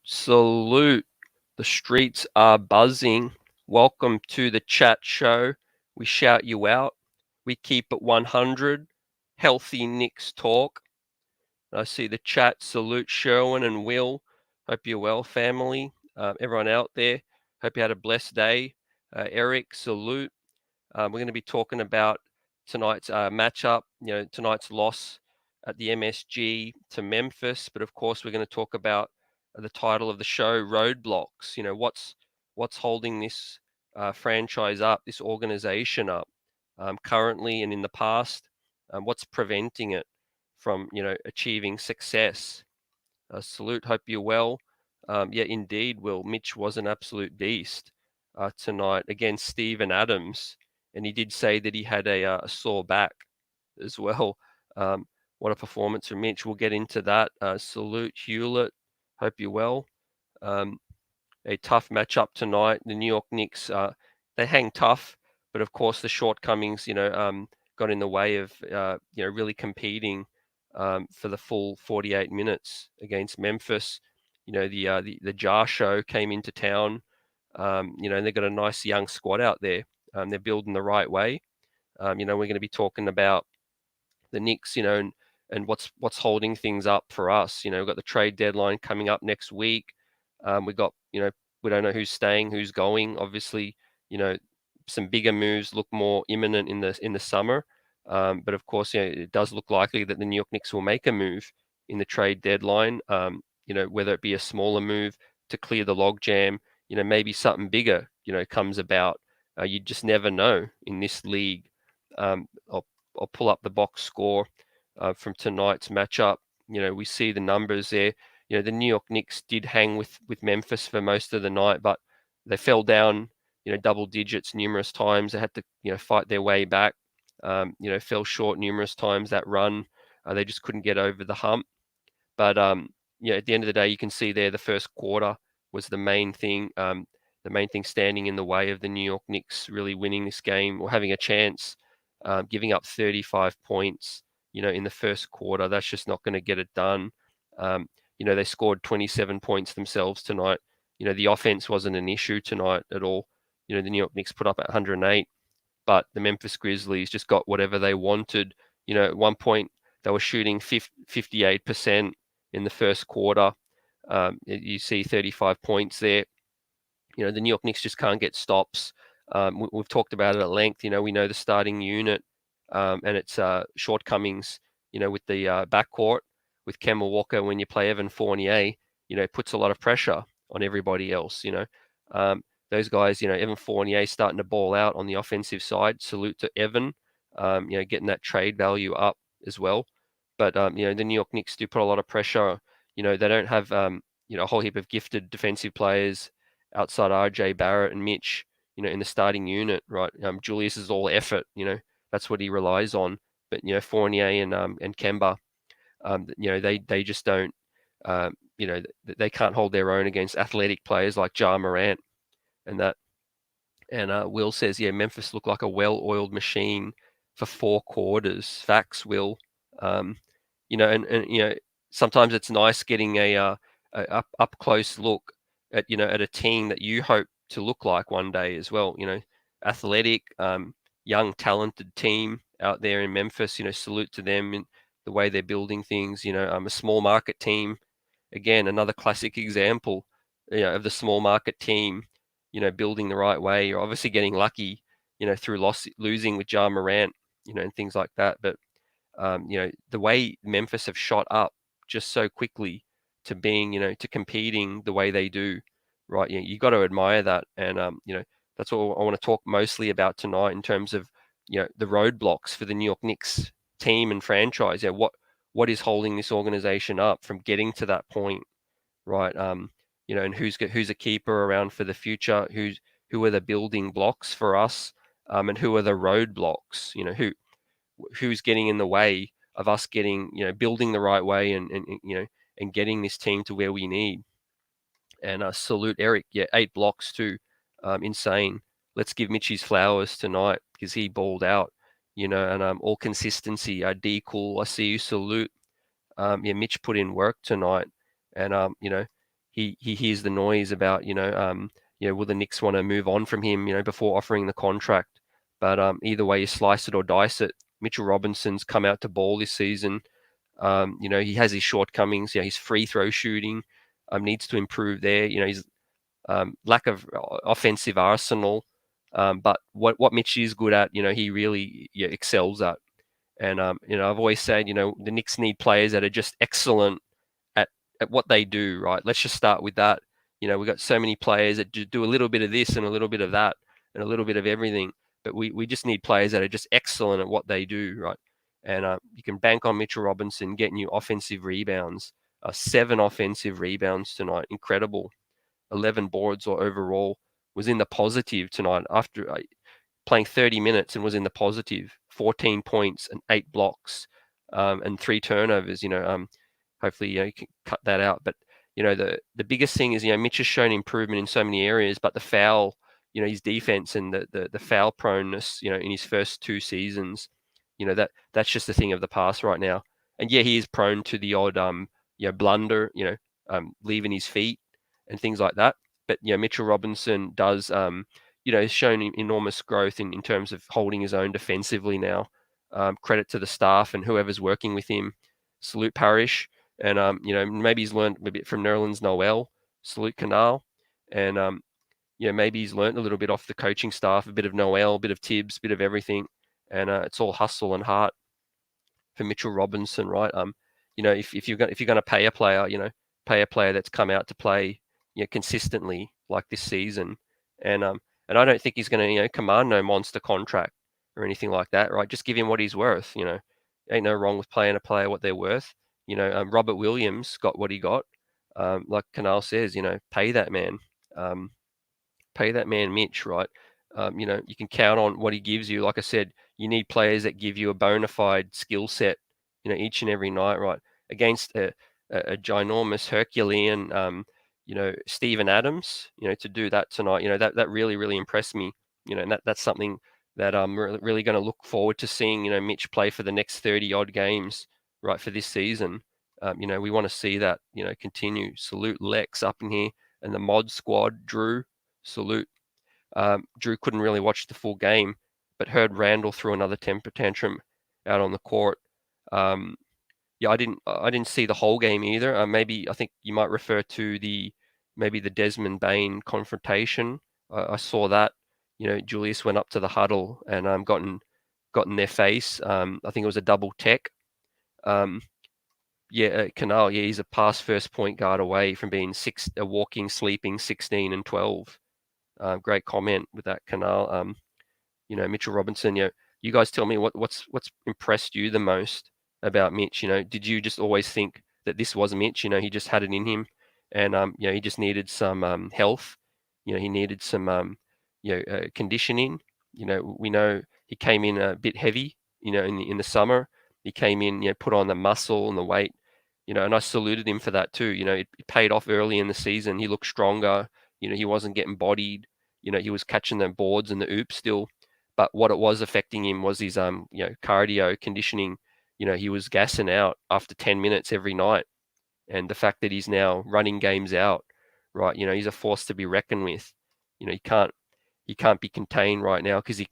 Salute. The streets are buzzing. Welcome to the chat show. We shout you out. We keep it 100. Healthy Knicks talk. I see the chat. Salute Sherwin and Will. Hope you're well, family. Everyone out there. Hope you had a blessed day. Eric, salute. We're going to be talking about tonight's matchup, tonight's loss at the MSG to Memphis. But of course, we're going to talk about the title of the show, Roadblocks. What's holding this franchise up, this organization up, currently and in the past. What's preventing it from, achieving success? Salute. Hope you're well. Yeah, indeed, Will. Mitch was an absolute beast tonight against Steven Adams, and he did say that he had a sore back as well. What a performance from Mitch. We'll get into that. Salute, Hewlett. Hope you're well. A tough matchup tonight. The New York Knicks, they hang tough, but of course the shortcomings, got in the way of, really competing for the full 48 minutes against Memphis. The Jar Show came into town, and they've got a nice young squad out there. They're building the right way. We're going to be talking about the Knicks, and what's holding things up for us. We've got the trade deadline coming up next week. We got, we don't know who's staying, who's going. Obviously, some bigger moves look more imminent in the summer. But of course, it does look likely that the New York Knicks will make a move in the trade deadline. Whether it be a smaller move to clear the logjam, maybe something bigger, comes about. You just never know in this league. I'll pull up the box score from tonight's matchup. We see the numbers there. The New York Knicks did hang with Memphis for most of the night, but they fell down, double digits numerous times. They had to, fight their way back. Fell short numerous times that run. They just couldn't get over the hump. But at the end of the day, you can see there the first quarter was the main thing. The main thing standing in the way of the New York Knicks really winning this game or having a chance. Giving up 35 points, in the first quarter, that's just not going to get it done. They scored 27 points themselves tonight. The offense wasn't an issue tonight at all. The New York Knicks put up at 108, but the Memphis Grizzlies just got whatever they wanted. At one point, they were shooting 58% in the first quarter. You see 35 points there. The New York Knicks just can't get stops. We've talked about it at length. We know the starting unit and its shortcomings, with the backcourt, with Kemba Walker. When you play Evan Fournier, it puts a lot of pressure on everybody else. Those guys, Evan Fournier starting to ball out on the offensive side. Salute to Evan, getting that trade value up as well. But, the New York Knicks do put a lot of pressure. They don't have, a whole heap of gifted defensive players outside RJ Barrett and Mitch, in the starting unit, right? Julius is all effort, that's what he relies on. But, Fournier and Kemba, they just don't, they can't hold their own against athletic players like Ja Morant and that. And Will says, yeah, Memphis looked like a well-oiled machine for 4 quarters. Facts, Will. Sometimes it's nice getting a up close look at a team that you hope to look like one day as well. Athletic, young, talented team out there in Memphis. Salute to them in the way they're building things. A small market team. Again, another classic example, of the small market team, building the right way. You're obviously getting lucky, through losing with Ja Morant, and things like that. But the way Memphis have shot up just so quickly to being, to competing the way they do, right? You got to admire that. And, that's what I want to talk mostly about tonight in terms of, the roadblocks for the New York Knicks team and franchise. What is holding this organization up from getting to that point, right? And who's a keeper around for the future? Who are the building blocks for us? And who are the roadblocks? Who's getting in the way of us getting, building the right way and getting this team to where we need. And salute Eric. Yeah, 8 blocks too. Insane. Let's give Mitch his flowers tonight because he balled out, and all consistency. D cool. I see you. Salute. Mitch put in work tonight, and he hears the noise about, will the Knicks want to move on from him, before offering the contract. But either way you slice it or dice it, Mitchell Robinson's come out to ball this season. He has his shortcomings. His free throw shooting needs to improve there. His lack of offensive arsenal. But what Mitch is good at, he really excels at. And I've always said, the Knicks need players that are just excellent at what they do. Right? Let's just start with that. We've got so many players that do a little bit of this and a little bit of that and a little bit of everything. But we just need players that are just excellent at what they do. Right? And you can bank on Mitchell Robinson getting you offensive rebounds. 7 offensive rebounds tonight. Incredible. 11 boards or overall. Was in the positive tonight after playing 30 minutes and was in the positive. 14 points and 8 blocks and 3 turnovers. Hopefully you can cut that out. But the biggest thing is Mitch has shown improvement in so many areas, but the foul, his defense and the foul proneness, in his first 2 seasons, that's just a thing of the past right now. And he is prone to the odd blunder, leaving his feet and things like that. But Mitchell Robinson does has shown enormous growth in terms of holding his own defensively now. Credit to the staff and whoever's working with him. Salute Parrish. And maybe he's learned a bit from Nerlens Noel. Salute Canal. And maybe he's learned a little bit off the coaching staff, a bit of Noel, a bit of Tibbs, a bit of everything. And it's all hustle and heart for Mitchell Robinson, right? If you're going to pay a player, pay a player that's come out to play, consistently like this season. And I don't think he's going to, command no monster contract or anything like that, right? Just give him what he's worth. Ain't no wrong with paying a player what they're worth. Robert Williams got what he got. Like Canal says, pay that man. Pay that man Mitch, right? You can count on what he gives you. Like I said, you need players that give you a bona fide skill set, each and every night, right? Against a ginormous Herculean, Steven Adams, to do that tonight, that really, really impressed me, and that's something that I'm really going to look forward to seeing, Mitch play for the next 30 odd games, right, for this season. We want to see that, continue. Salute Lex up in here and the mod squad, Drew, salute. Drew couldn't really watch the full game, but heard Randall threw another temper tantrum out on the court. I didn't see the whole game either. Maybe I think you might refer to the Desmond Bain confrontation. I saw that. Julius went up to the huddle and got in their face. I think it was a double tech. Canal. He's a pass first point guard away from being a walking, sleeping 16 and 12. Great comment with that, Canal. Mitchell Robinson. You guys tell me what's impressed you the most about Mitch. Did you just always think that this was Mitch? He just had it in him, and he just needed some health. He needed some conditioning. We know he came in a bit heavy. In the summer, he came in, put on the muscle and the weight. And I saluted him for that too. It paid off early in the season. He looked stronger. He wasn't getting bodied. He was catching the boards and the oops still. But what it was affecting him was his cardio conditioning. He was gassing out after 10 minutes every night. And the fact that he's now running games out, right? He's a force to be reckoned with. He can't be contained right now because if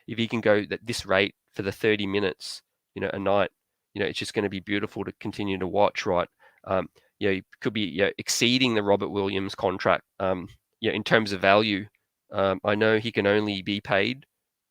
he can go at this rate for the 30 minutes, a night, it's just going to be beautiful to continue to watch, right? He could be exceeding the Robert Williams contract, in terms of value. I know he can only be paid.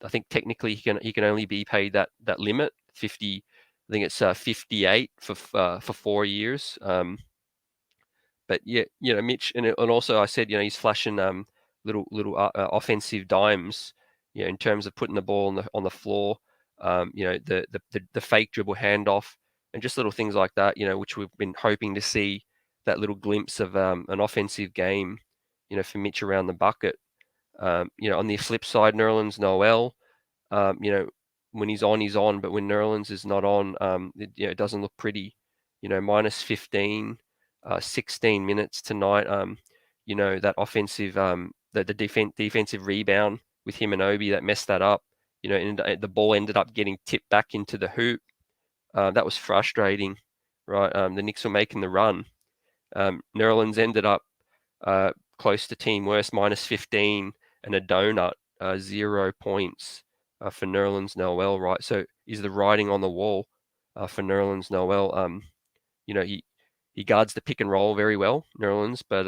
I think technically he can only be paid that limit 50. I think it's 58 for 4 years. But Mitch, and also I said he's flashing little offensive dimes, in terms of putting the ball on the floor. The fake dribble handoff and just little things like that. Which we've been hoping to see that little glimpse of an offensive game. For Mitch around the bucket. On the flip side, Nerlens Noel, when he's on, but when Nerlens is not on, it doesn't look pretty. Minus 15, 16 minutes tonight. That offensive, the defensive rebound with him and Obi that messed that up. And the ball ended up getting tipped back into the hoop. That was frustrating, right? The Knicks were making the run. Nerlens ended up close to team worst, -15, and a donut, 0 points for Nerlens Noel, right? So is the writing on the wall for Nerlens Noel? You know, he guards the pick and roll very well, Nerlens, but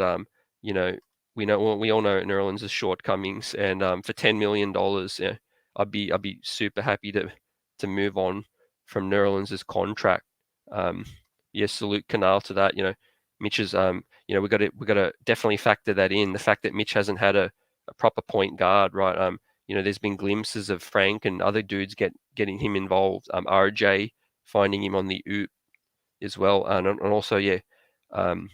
you know, we all know Nerlens' shortcomings, and for $10 million, yeah, I'd be super happy to move on from Nerlens' contract. Um, yeah, salute Canal to that. Mitch is we got to definitely factor that in. The fact that Mitch hasn't had a proper point guard, right? There's been glimpses of Frank and other dudes getting him involved. RJ finding him on the oop as well, and also um,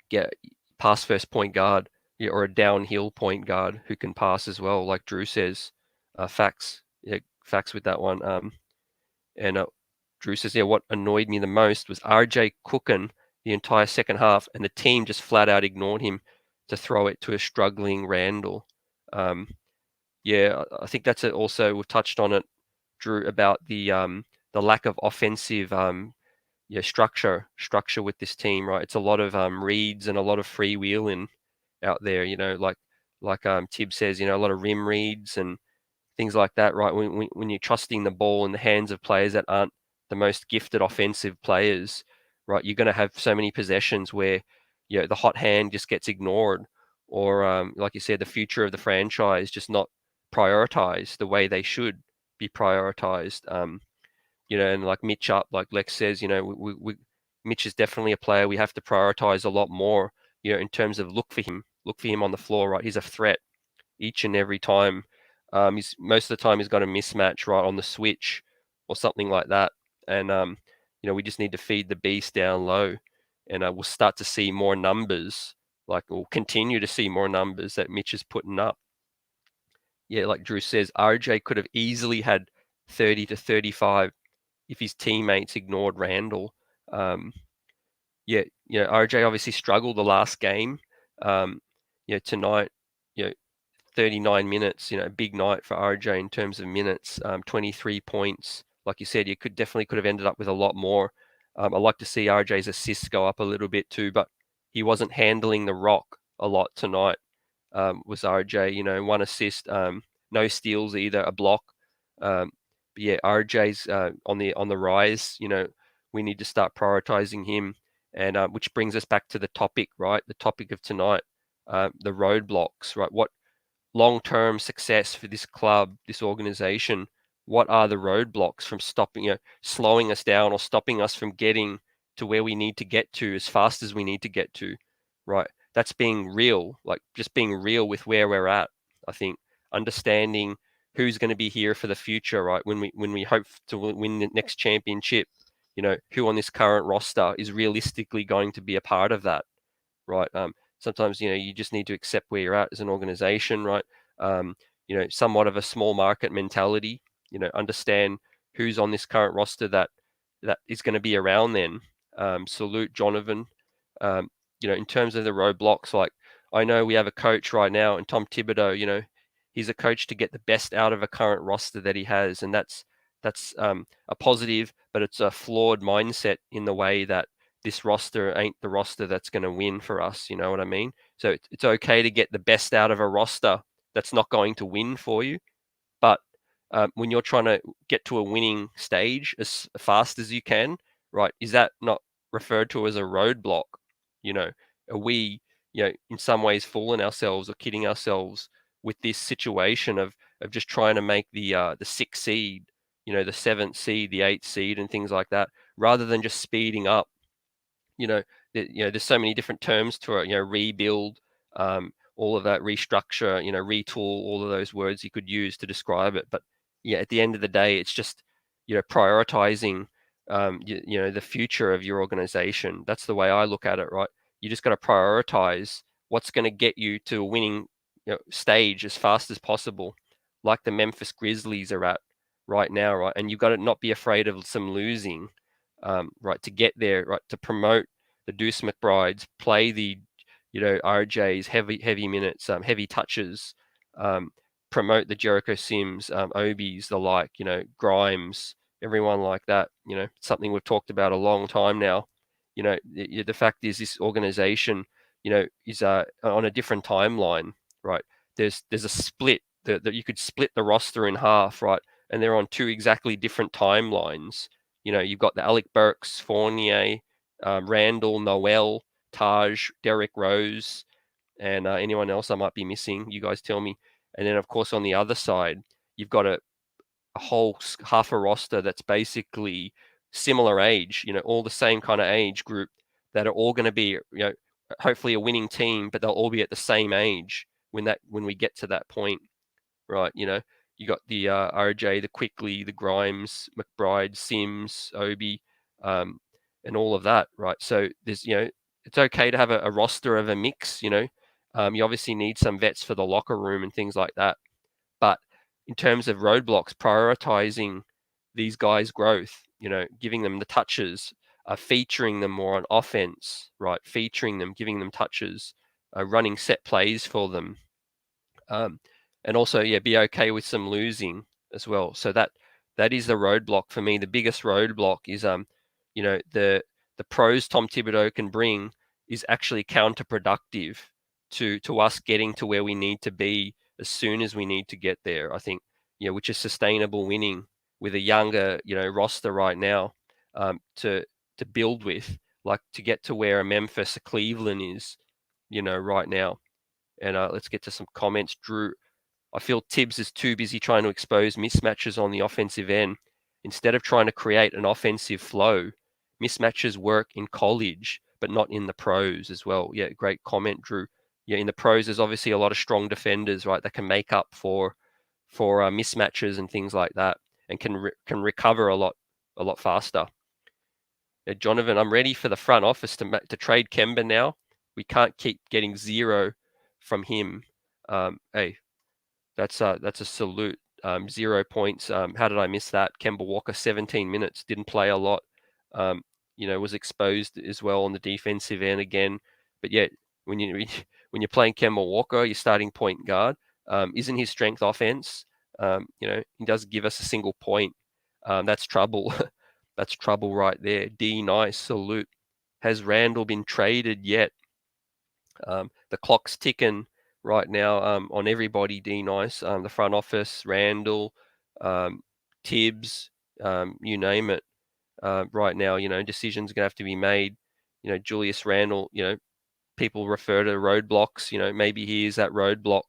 get pass first point guard, yeah, or a downhill point guard who can pass as well, like Drew says. Facts, yeah, facts with that one. And Drew says, yeah, what annoyed me the most was RJ cooking the entire second half, and the team just flat out ignored him to throw it to a struggling Randall. Yeah, I think that's it. Also, we've touched on it, Drew, about the lack of offensive structure with this team, right? It's a lot of reads and a lot of freewheeling out there, like Tibb says, a lot of rim reads and things like that, right? When you're trusting the ball in the hands of players that aren't the most gifted offensive players, right? You're going to have so many possessions where the hot hand just gets ignored, or like you said, the future of the franchise just not prioritized the way they should be prioritized. And like Mitch up, like Lex says, Mitch is definitely a player we have to prioritize a lot more, in terms of look for him on the floor, right? He's a threat each and every time. He's most of the time he's got a mismatch right on the switch or something like that, and we just need to feed the beast down low, and we'll start to see more numbers, like we'll continue to see more numbers that Mitch is putting up. Yeah, like Drew says, RJ could have easily had 30 to 35 if his teammates ignored Randall. Um, yeah, RJ obviously struggled the last game. Tonight, you know, 39 minutes, big night for RJ in terms of minutes, 23 points. Like you said, you could have ended up with a lot more. I'd like to see RJ's assists go up a little bit too, but he wasn't handling the rock a lot tonight. Was RJ, one assist, no steals either, a block. But yeah, RJ's on the rise. We need to start prioritizing him, and which brings us back to the topic, right? The topic of tonight, the roadblocks, right? What long-term success for this club, this organization? What are the roadblocks from slowing us down or stopping us from getting to where we need to get to as fast as we need to get to, right? That's being real, like just being real with where we're at. I think understanding who's going to be here for the future, right? When we hope to win the next championship, who on this current roster is realistically going to be a part of that, right? Sometimes you just need to accept where you're at as an organization, right? Somewhat of a small market mentality. Understand who's on this current roster that is going to be around then. Salute Jonathan. In terms of the roadblocks, like I know we have a coach right now, and Tom Thibodeau. He's a coach to get the best out of a current roster that he has, and that's a positive, but it's a flawed mindset in the way that this roster ain't the roster that's going to win for us. You know what I mean? So it's okay to get the best out of a roster that's not going to win for you. But when you're trying to get to a winning stage as fast as you can, right, is that not referred to as a roadblock? Are we, in some ways fooling ourselves or kidding ourselves with this situation of just trying to make the sixth seed, the seventh seed, the eighth seed, and things like that, rather than just speeding up? There's so many different terms to it, rebuild, all of that, restructure, retool, all of those words you could use to describe it. But yeah, at the end of the day, it's just, prioritizing, the future of your organization. That's the way I look at it, right? You just got to prioritize what's going to get you to a winning, stage as fast as possible, like the Memphis Grizzlies are at right now, right? And you've got to not be afraid of some losing, right, to get there, right, to promote the Deuce McBrides, play the, RJs, heavy minutes, heavy touches, promote the Jericho Sims, Obies, the like, Grimes, everyone like that. Something we've talked about a long time now. The fact is, this organization is on a different timeline, right? There's a split that you could split the roster in half, right? And they're on two exactly different timelines. You've got the Alec Burks, Fournier, Randall, Noel, Taj, Derrick Rose, and anyone else I might be missing. You guys tell me. And then, of course, on the other side, you've got a whole half a roster that's basically similar age, all the same kind of age group that are all going to be, hopefully a winning team, but they'll all be at the same age when we get to that point, right? You got the RJ, the Quickly, the Grimes, McBride, Sims, Obi, and all of that, right? So there's, it's okay to have a roster of a mix, you obviously need some vets for the locker room and things like that. But in terms of Roadblocks, prioritizing these guys' growth, giving them the touches, featuring them more on offense, right? Featuring them, giving them touches, running set plays for them, and also, be okay with some losing as well. So that is the roadblock for me. The biggest roadblock is the pros Tom Thibodeau can bring is actually counterproductive to us getting to where we need to be as soon as we need to get there. I think, which is sustainable winning with a younger, roster right now, to build with, like to get to where a Memphis, a Cleveland is, right now. And let's get to some comments. Drew, I feel Tibbs is too busy trying to expose mismatches on the offensive end instead of trying to create an offensive flow. Mismatches work in college, but not in the pros as well. Yeah, great comment, Drew. Yeah, in the pros, there's obviously a lot of strong defenders, right, that can make up for mismatches and things like that, and can recover a lot faster. Yeah, Jonathan, I'm ready for the front office to trade Kemba now. We can't keep getting zero from him. Hey, that's a salute. 0 points. How did I miss that? Kemba Walker, 17 minutes, didn't play a lot. Was exposed as well on the defensive end again. But yet, when you're playing Kemba Walker, your starting point guard, isn't his strength offense? He doesn't give us a single point. That's trouble. That's trouble right there. D nice, salute. Has Randall been traded yet? The clock's ticking right now on everybody. D nice, the front office, Randall, Tibbs, you name it. Right now, decisions are gonna have to be made. Julius Randall, people refer to roadblocks. Maybe he is that roadblock,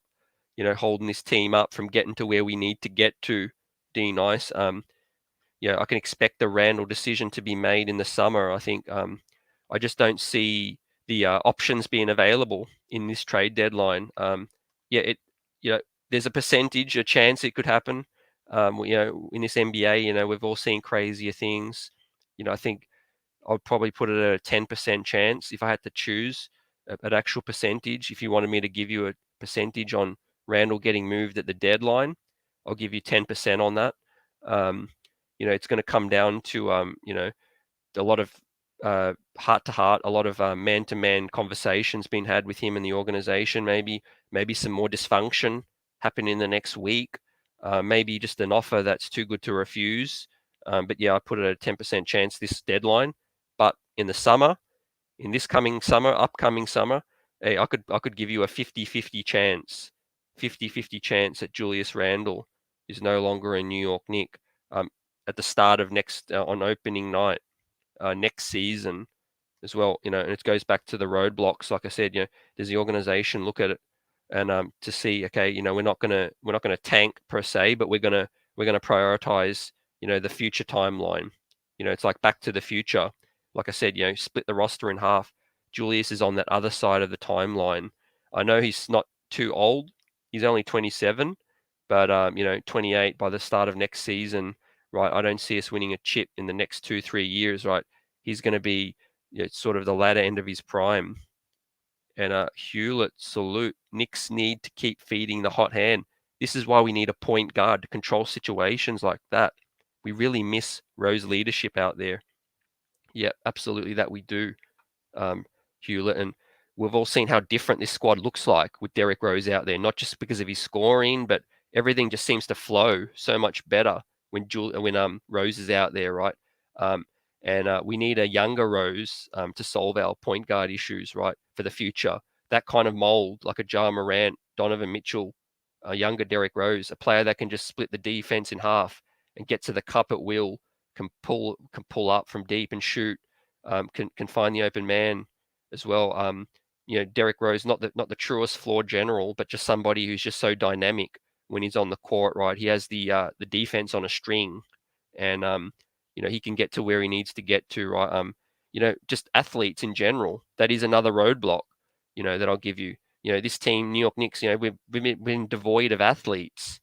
holding this team up from getting to where we need to get to. D nice. I can expect the Randall decision to be made in the summer. I think I just don't see the options being available in this trade deadline. There's a chance it could happen. In this NBA, we've all seen crazier things. I think I'd probably put it at a 10% chance if I had to choose an actual percentage. If you wanted me to give you a percentage on Randall getting moved at the deadline, I'll give you 10% on that. It's going to come down to a lot of heart to heart, a lot of man to man conversations being had with him and the organization. Maybe some more dysfunction happen in the next week. Maybe just an offer that's too good to refuse. But yeah, I put it at a 10% chance this deadline. But in the summer, in this upcoming summer, hey, I could give you a 50-50 chance. 50-50 chance that Julius Randle is no longer a New York Knick at the start of on opening night next season as well. And it goes back to the roadblocks. Like I said, does the organization look at it and to see, okay, we're not gonna tank per se, but we're gonna prioritize, the future timeline. It's like Back to the Future. Like I said, split the roster in half. Julius is on that other side of the timeline. I know he's not too old. He's only 27, but 28 by the start of next season, right? I don't see us winning a chip in the next 2-3 years, right? He's going to be sort of the latter end of his prime. And Hewlett, salute. Knicks need to keep feeding the hot hand. This is why we need a point guard to control situations like that. We really miss Rose leadership out there. Yeah, absolutely, that we do, Hewlett. And we've all seen how different this squad looks like with Derrick Rose out there, not just because of his scoring, but everything just seems to flow so much better when Rose is out there, right? And we need a younger Rose to solve our point guard issues, right, for the future. That kind of mold, like a Ja Morant, Donovan Mitchell, a younger Derrick Rose, a player that can just split the defense in half and get to the cup at will, can pull up from deep and shoot, can find the open man as well. Derrick Rose, not the truest floor general, but just somebody who's just so dynamic when he's on the court, right? He has the defense on a string, and he can get to where he needs to get to, right? Just athletes in general. That is another roadblock, that I'll give you. This team, New York Knicks, we've been devoid of athletes,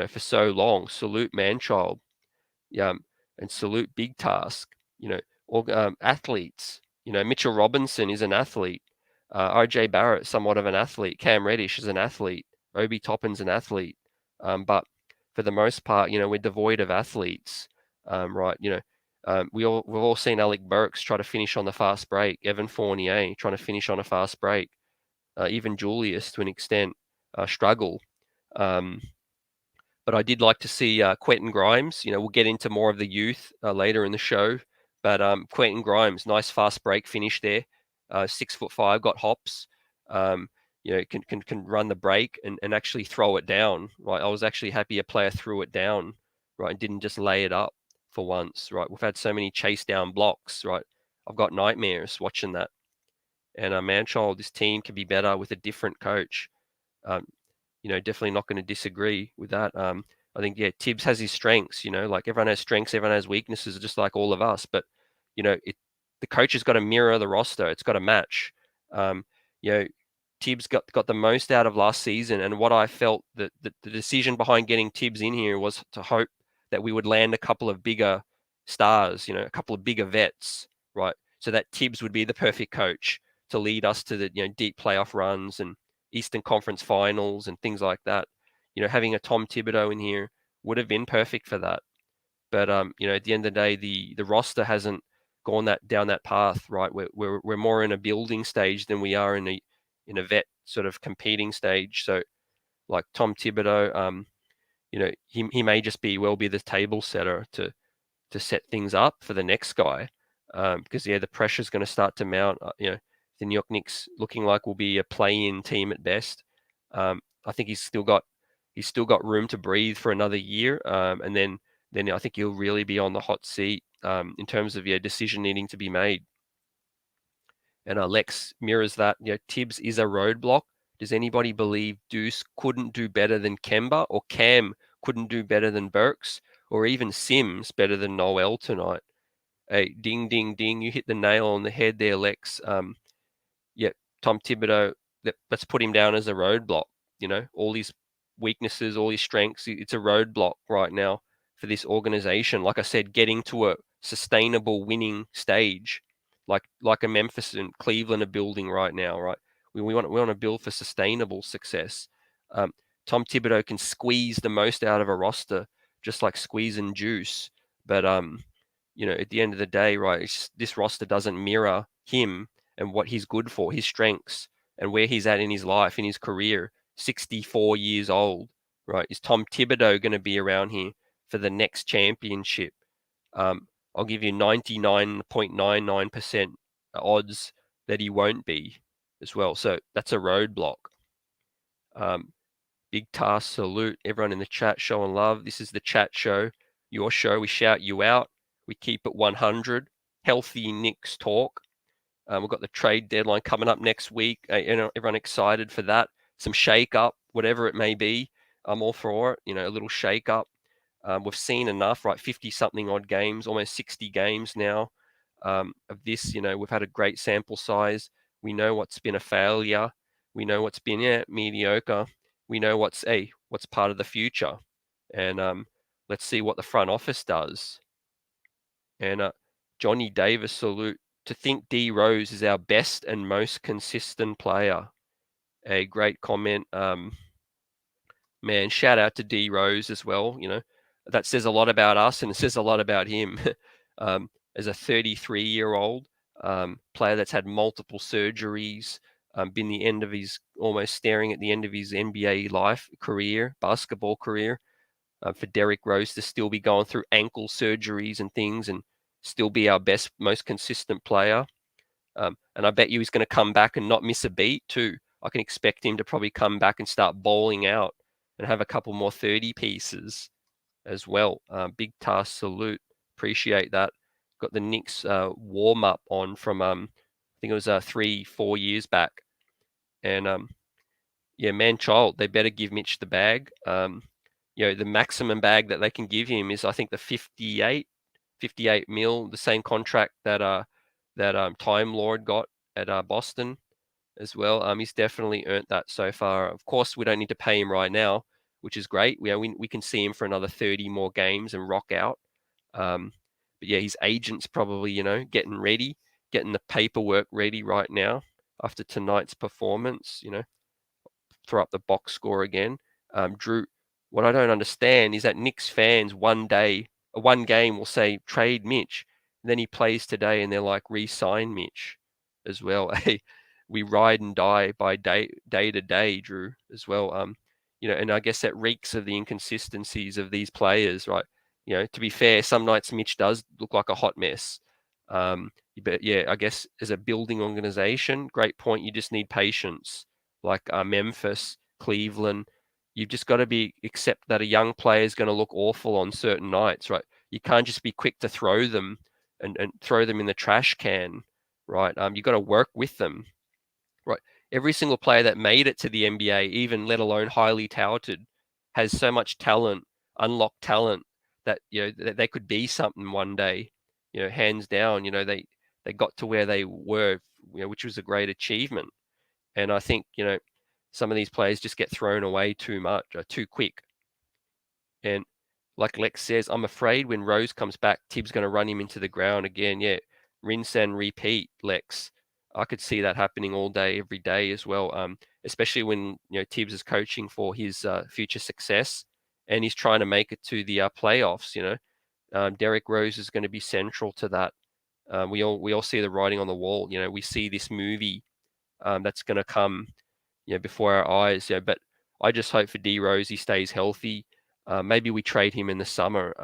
for so long. Salute Manchild, um, and salute Big Task, athletes. Mitchell Robinson is an athlete. RJ Barrett, somewhat of an athlete. Cam Reddish is an athlete. Obi Toppin's an athlete. But for the most part, we're devoid of athletes, right? We've all seen Alec Burks try to finish on the fast break. Evan Fournier trying to finish on a fast break. Even Julius, to an extent, struggle. But I did like to see Quentin Grimes. We'll get into more of the youth later in the show. But Quentin Grimes, nice fast break finish there. 6'5", got hops. Can run the break and actually throw it down. Right, I was actually happy a player threw it down, right, and didn't just lay it up for once. Right, we've had so many chase down blocks. Right, I've got nightmares watching that. And Manchild, this team can be better with a different coach. Definitely not going to disagree with that. I think, Tibbs has his strengths, like everyone has strengths, everyone has weaknesses, just like all of us. But, the coach has got to mirror the roster. It's got to match. Um, Tibbs got the most out of last season. And what I felt that the decision behind getting Tibbs in here was to hope that we would land a couple of bigger stars, a couple of bigger vets, right? So that Tibbs would be the perfect coach to lead us to the, deep playoff runs and Eastern Conference Finals and things like that. Having a Tom Thibodeau in here would have been perfect for that. But at the end of the day, the roster hasn't gone down that path, right? We're more in a building stage than we are in a vet sort of competing stage. So, like Tom Thibodeau, he may just be the table setter to set things up for the next guy, because the pressure's going to start to mount. The New York Knicks looking like will be a play-in team at best. I think he's still got room to breathe for another year, and then I think he'll really be on the hot seat in terms of decision needing to be made. And Lex mirrors that. Tibbs is a roadblock. Does anybody believe Deuce couldn't do better than Kemba, or Cam couldn't do better than Burks, or even Sims better than Noel tonight? Hey, ding, ding, ding! You hit the nail on the head there, Lex. Tom Thibodeau, let's put him down as a roadblock. All his weaknesses, all his strengths, it's a roadblock right now for this organization. Like I said, getting to a sustainable winning stage, like a Memphis and Cleveland are building right now, right? We want to build for sustainable success. Tom Thibodeau can squeeze the most out of a roster, just like squeezing juice. But at the end of the day, right, this roster doesn't mirror him and what he's good for, his strengths, and where he's at in his life, in his career. 64 years old, right? Is Tom Thibodeau going to be around here for the next championship? I'll give you 99.99% odds that he won't be as well. So that's a roadblock. Big task salute. Everyone in the chat showing love. This is the chat show, your show. We shout you out. We keep it 100. Healthy Knicks talk. We've got the trade deadline coming up next week. Everyone excited for that. Some shake up, whatever it may be. I'm all for it. A little shake up. We've seen enough, right? 50-something odd games, almost 60 games now of this. We've had a great sample size. We know what's been a failure. We know what's been mediocre. We know what's part of the future. And let's see what the front office does. And Johnny Davis salute. To think D Rose is our best and most consistent player. A great comment. Man, shout out to D Rose as well. That says a lot about us and it says a lot about him. As a 33-year-old player that's had multiple surgeries, been almost staring at the end of his NBA basketball career. For Derrick Rose to still be going through ankle surgeries and things and still be our best, most consistent player. And I bet you he's going to come back and not miss a beat too. I can expect him to probably come back and start bowling out and have a couple more 30 pieces as well. Big task salute. Appreciate that. Got the Knicks warm up on from I think it was 3-4 years back. And yeah, man child, they better give Mitch the bag. The maximum bag that they can give him is I think the 58 mil, the same contract that Time Lord got at Boston as well. He's definitely earned that so far. Of course, we don't need to pay him right now, which is great. We can see him for another 30 more games and rock out. But yeah, his agent's probably, getting ready, getting the paperwork ready right now after tonight's performance, throw up the box score again. Drew, what I don't understand is that Knicks fans one game will say trade Mitch, and then he plays today and they're like re-sign Mitch as well. Hey, we ride and die by day to day, Drew, as well. And I guess that reeks of the inconsistencies of these players, right? To be fair, some nights Mitch does look like a hot mess. But yeah, I guess as a building organization, great point. You just need patience. Like Memphis, Cleveland, you've just got to accept that a young player is going to look awful on certain nights, right? You can't just be quick to throw them and throw them in the trash can, right? You've got to work with them, right? Every single player that made it to the NBA, even let alone highly touted, has so much talent, unlocked talent that that they could be something one day. Hands down, they got to where they were, which was a great achievement. And I think some of these players just get thrown away too much, or too quick. And like Lex says, I'm afraid when Rose comes back, Tibbs going to run him into the ground again. Yeah, rinse and repeat, Lex. I could see that happening all day, every day as well. Especially when Tibbs is coaching for his future success, and he's trying to make it to the playoffs. Derrick Rose is going to be central to that. We all see the writing on the wall. We see this movie that's going to come before our eyes. But I just hope for D Rose he stays healthy. Maybe we trade him in the summer.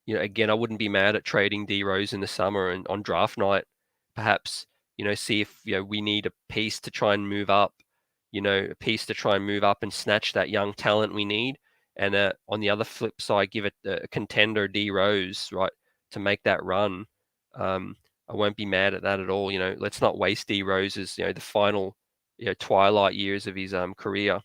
Again, I wouldn't be mad at trading D Rose in the summer and on draft night, perhaps, see if we need a piece to try and move up, a piece to try and move up and snatch that young talent we need. And on the other flip side, give it a contender D Rose, right, to make that run. I won't be mad at that at all. Let's not waste D Rose's, the final, twilight years of his career.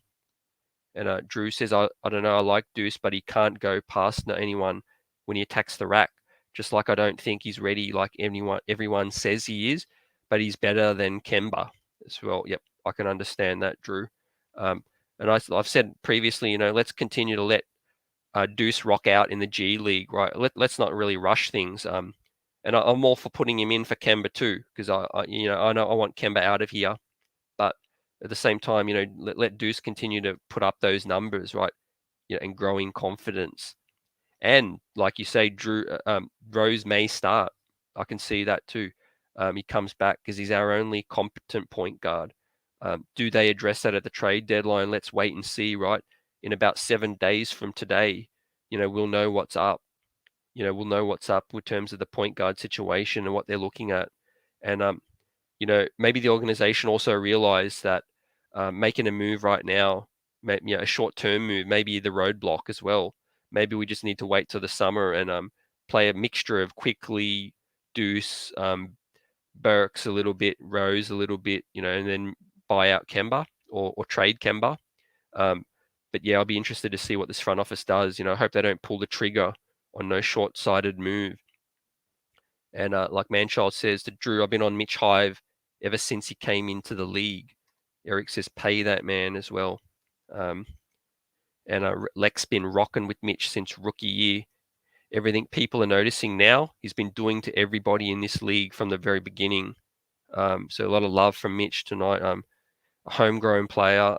And Drew says, I don't know, I like Deuce, but he can't go past anyone when he attacks the rack. Just like I don't think he's ready like everyone says he is, but he's better than Kemba as well. Yep, I can understand that, Drew. And I've said previously, let's continue to let Deuce rock out in the G League, right? Let's not really rush things. And I'm all for putting him in for Kemba too, because I know I want Kemba out of here, but at the same time, let Deuce continue to put up those numbers, right? And growing confidence. And like you say, Drew, Rose may start. I can see that too. He comes back because he's our only competent point guard. Do they address that at the trade deadline? Let's wait and see, right? In about 7 days from today, we'll know what's up. We'll know what's up in terms of the point guard situation and what they're looking at. And, maybe the organization also realized that making a move right now, a short-term move, maybe the roadblock as well. Maybe we just need to wait till the summer and play a mixture of quickly Deuce, Burks a little bit, Rose a little bit, and then buy out Kemba or trade Kemba. But yeah, I'll be interested to see what this front office does. I hope they don't pull the trigger on no short-sighted move. And like Manchild says to Drew, I've been on Mitch Hive ever since he came into the league. Eric says, pay that man as well. And Lex been rocking with Mitch since rookie year. Everything people are noticing now, he's been doing to everybody in this league from the very beginning. So a lot of love from Mitch tonight. A homegrown player.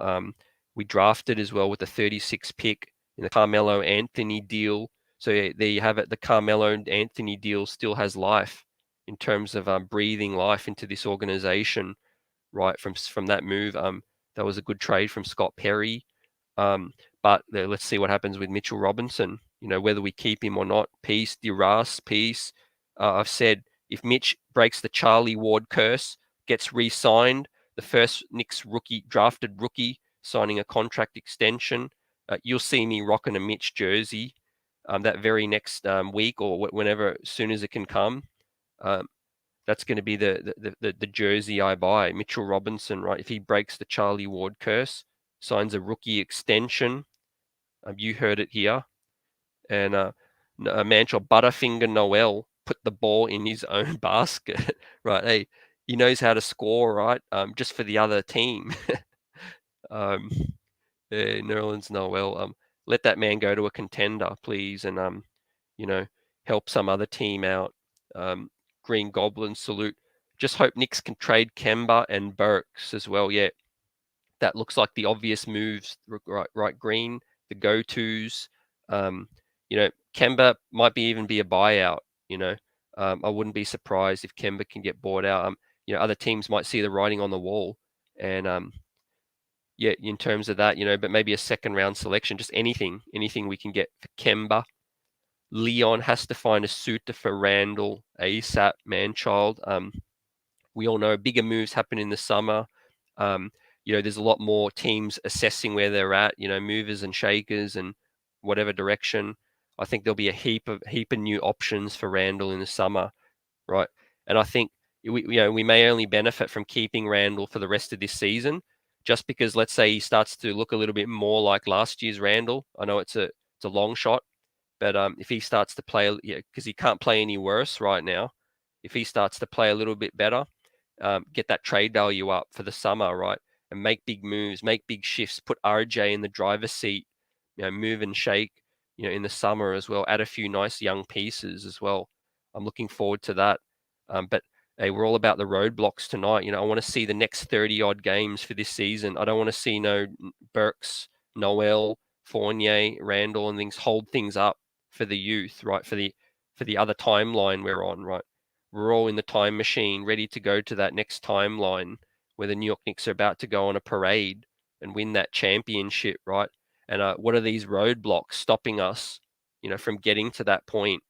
We drafted as well with the 36 pick in the Carmelo Anthony deal. So there you have it. The Carmelo Anthony deal still has life in terms of breathing life into this organization, right? From that move, that was a good trade from Scott Perry. But let's see what happens with Mitchell Robinson. whether we keep him or not. Peace, Duras, peace. I've said if Mitch breaks the Charlie Ward curse, gets re-signed, the first Knicks drafted rookie, signing a contract extension, you'll see me rocking a Mitch jersey that very next week or whenever, as soon as it can come. That's going to be the jersey I buy. Mitchell Robinson, right? If he breaks the Charlie Ward curse, signs a rookie extension, you heard it here. And a man called Butterfinger Noel put the ball in his own basket, right? Hey, he knows how to score, right? Just for the other team. Nerlens Noel, let that man go to a contender, please, and help some other team out. Green Goblin salute. Just hope Knicks can trade Kemba and Burks as well. Yeah, that looks like the obvious moves, right? Green, the go-tos. Kemba might even be a buyout. I wouldn't be surprised if Kemba can get bought out. Other teams might see the writing on the wall, and yeah, in terms of that, but maybe a second round selection, just anything we can get for Kemba. Leon has to find a suitor for Randall ASAP, man-child. We all know bigger moves happen in the summer. There's a lot more teams assessing where they're at, movers and shakers and whatever direction. I think there'll be a heap of new options for Randall in the summer, right? And I think we may only benefit from keeping Randall for the rest of this season, just because let's say he starts to look a little bit more like last year's Randall. I know it's a long shot, but if he starts to play, because he can't play any worse right now, if he starts to play a little bit better, get that trade value up for the summer, right? And make big moves, make big shifts, put RJ in the driver's seat, move and shake, in the summer as well. Add a few nice young pieces as well. I'm looking forward to that. But hey, we're all about the roadblocks tonight. I want to see the next 30 odd games for this season. I don't want to see no Burks, Noel, Fournier, Randall, and things hold things up for the youth, right? For the other timeline we're on, right? We're all in the time machine, ready to go to that next timeline where the New York Knicks are about to go on a parade and win that championship, right? And what are these roadblocks stopping us, from getting to that point?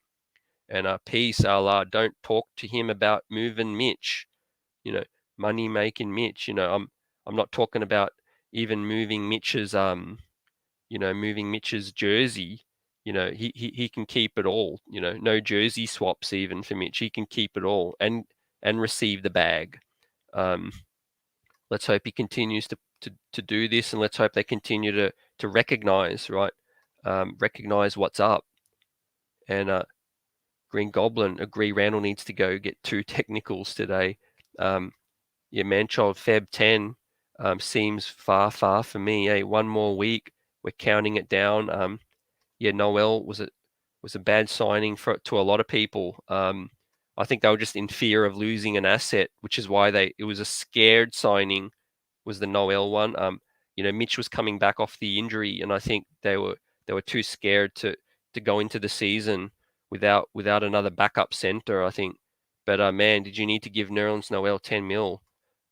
And peace, Allah, don't talk to him about moving Mitch, money making Mitch. I'm not talking about even moving Mitch's jersey. He can keep it all. No jersey swaps even for Mitch. He can keep it all and receive the bag. Let's hope he continues to do this, and let's hope they continue to recognize, right? Recognize what's up. And Green Goblin, agree Randall needs to go get 2 technicals today. Manchild Feb 10 seems far for me. Hey, one more week. We're counting it down. Noel was a bad signing to a lot of people. I think they were just in fear of losing an asset, which is why it was a scared signing, was the Noel one. Mitch was coming back off the injury, and I think they were too scared to go into the season without another backup center, I think. But man, did you need to give Nerlens Noel 10 mil?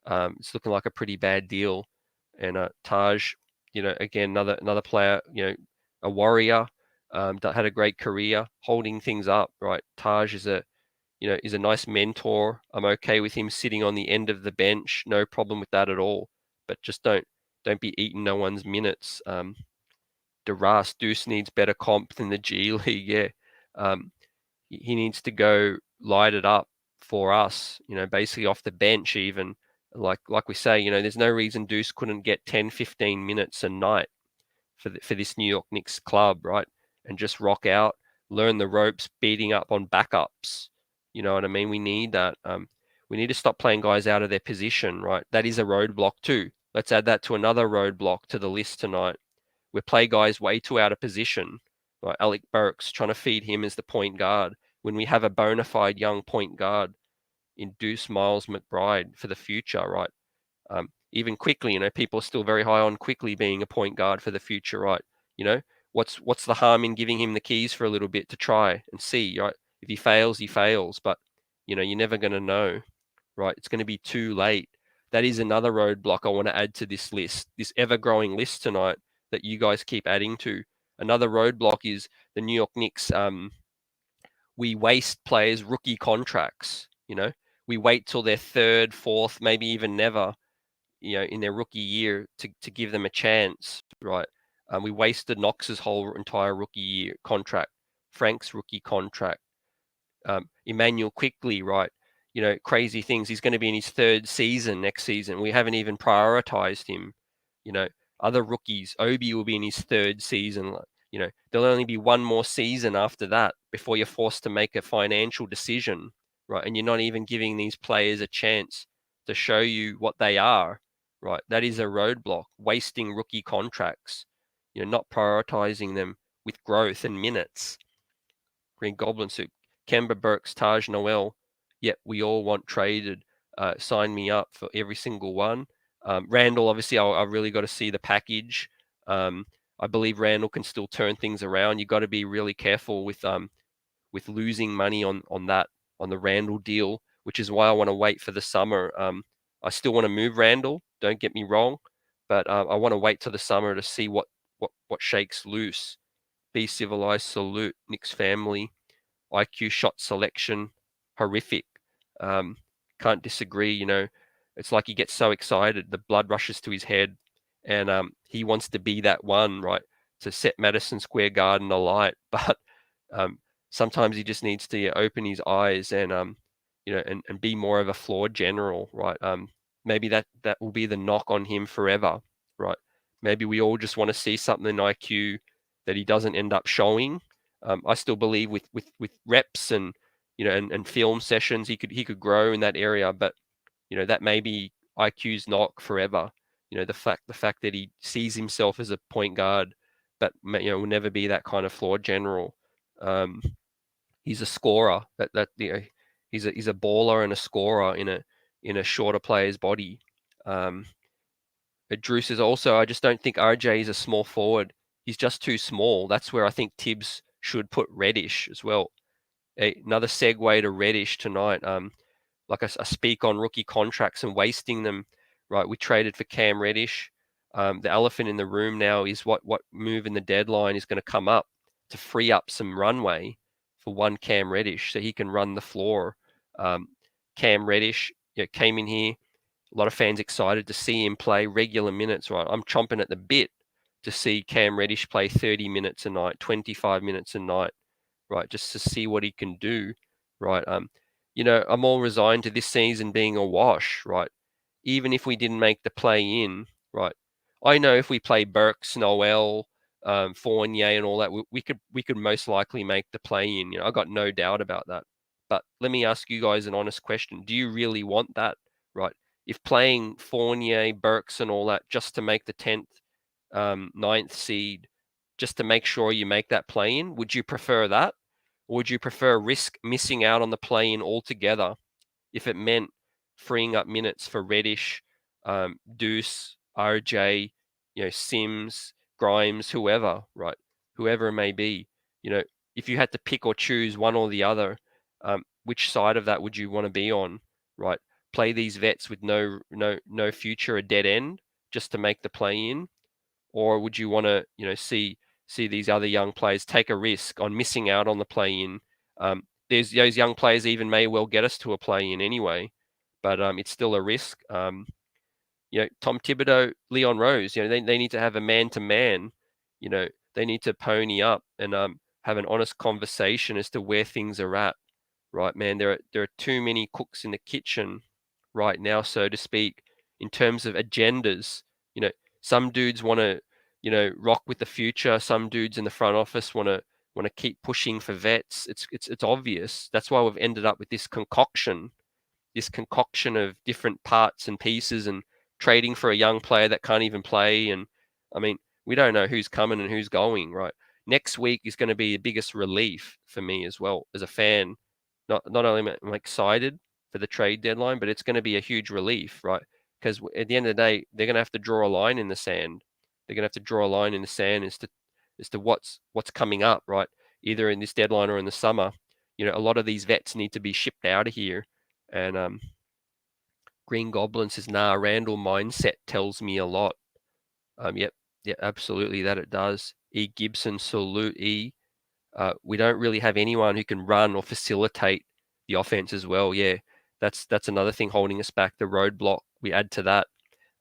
It's looking like a pretty bad deal. And Taj, again, another player, a warrior, that had a great career, holding things up, right? Taj is a nice mentor. I'm okay with him sitting on the end of the bench, no problem with that at all. But just don't be eating no one's minutes. Deuce needs better comp than the G League. Yeah, he needs to go light it up for us. Basically off the bench even. Like we say, there's no reason Deuce couldn't get 10, 15 minutes a night for this New York Knicks club, right? And just rock out, learn the ropes, beating up on backups. You know what I mean? We need that. We need to stop playing guys out of their position, right? That is a roadblock too. Let's add that to another roadblock to the list tonight. We play guys way too out of position. Right? Alec Burks, trying to feed him as the point guard when we have a bona fide young point guard in Deuce Miles McBride for the future, right? Even Quickly, people are still very high on Quickly being a point guard for the future, right? What's the harm in giving him the keys for a little bit to try and see, right? If he fails, he fails, but you're never going to know, right? It's going to be too late. That is another roadblock I want to add to this list, this ever-growing list tonight that you guys keep adding to. Another roadblock is the New York Knicks. We waste players' rookie contracts. We wait till their third, fourth, maybe even never, in their rookie year to give them a chance, right? We wasted Knox's whole entire rookie year contract, Frank's rookie contract, Emmanuel Quickly, right? Crazy things. He's going to be in his third season next season. We haven't even prioritized him. Other rookies, Obi will be in his third season. There'll only be one more season after that before you're forced to make a financial decision, right? And you're not even giving these players a chance to show you what they are, right? That is a roadblock, wasting rookie contracts, not prioritizing them with growth and minutes. Green Goblin Suit, Kemba Burks, Taj Noel, yet we all want traded. Sign me up for every single one. Randall, obviously, I really got to see the package. I believe Randall can still turn things around. You got to be really careful with losing money on the Randall deal, which is why I want to wait for the summer. I still want to move Randall. Don't get me wrong, but I want to wait till the summer to see what shakes loose. Be civilized. Salute Knicks family. IQ shot selection, horrific. Can't disagree. It's like he gets so excited, the blood rushes to his head, and he wants to be that one, right, to set Madison Square Garden alight. But sometimes he just needs to open his eyes and and be more of a floor general, right? Maybe that will be the knock on him forever, right? Maybe we all just want to see something in IQ that he doesn't end up showing. I still believe with reps and and film sessions he could grow in that area, but that may be IQ's knock forever. The fact that he sees himself as a point guard, but will never be that kind of floor general. He's a scorer. He's a baller and a scorer in a shorter player's body. Drew is also, I just don't think RJ is a small forward. He's just too small. That's where I think Tibbs should put Reddish as well. Another segue to Reddish tonight. Like I speak on rookie contracts and wasting them, right? We traded for Cam Reddish. The elephant in the room now is what move in the deadline is going to come up to free up some runway for one Cam Reddish so he can run the floor. Cam Reddish came in here. A lot of fans excited to see him play regular minutes, right? I'm chomping at the bit to see Cam Reddish play 30 minutes a night, 25 minutes a night, right? Just to see what he can do, right? I'm all resigned to this season being a wash, right? Even if we didn't make the play-in, right? I know if we play Burks, Noel, Fournier, and all that, we could most likely make the play-in. I got no doubt about that. But let me ask you guys an honest question: do you really want that, right? If playing Fournier, Burks, and all that just to make the 10th, 9th seed, just to make sure you make that play-in, would you prefer that? Or would you prefer risk missing out on the play-in altogether if it meant freeing up minutes for Reddish, Deuce, RJ, Sims, Grimes, whoever, right? Whoever it may be. If you had to pick or choose one or the other, which side of that would you want to be on, right? Play these vets with no future, a dead end, just to make the play-in, or would you want to see these other young players take a risk on missing out on the play-in? There's those young players even may well get us to a play-in anyway, but it's still a risk. Tom Thibodeau, Leon Rose, they need to have a man-to-man. They need to pony up and have an honest conversation as to where things are at. Right, man, there are too many cooks in the kitchen right now, so to speak, in terms of agendas. Some dudes want to, rock with the future. Some dudes in the front office want to keep pushing for vets. It's obvious. That's why we've ended up with this concoction of different parts and pieces, and trading for a young player that can't even play. And I mean, we don't know who's coming and who's going. Right, next week is going to be the biggest relief for me as well as a fan. Not only am I excited for the trade deadline, but it's going to be a huge relief, right? Because at the end of the day, they're going to have to draw a line in the sand. They're going to have to draw a line in the sand as to what's coming up, right? Either in this deadline or in the summer. A lot of these vets need to be shipped out of here. And Green Goblin says, "Nah, Randall mindset tells me a lot." Yep, Yeah, absolutely, that it does. E. Gibson, salute E. We don't really have anyone who can run or facilitate the offense as well. Yeah, that's another thing holding us back. The roadblock we add to that,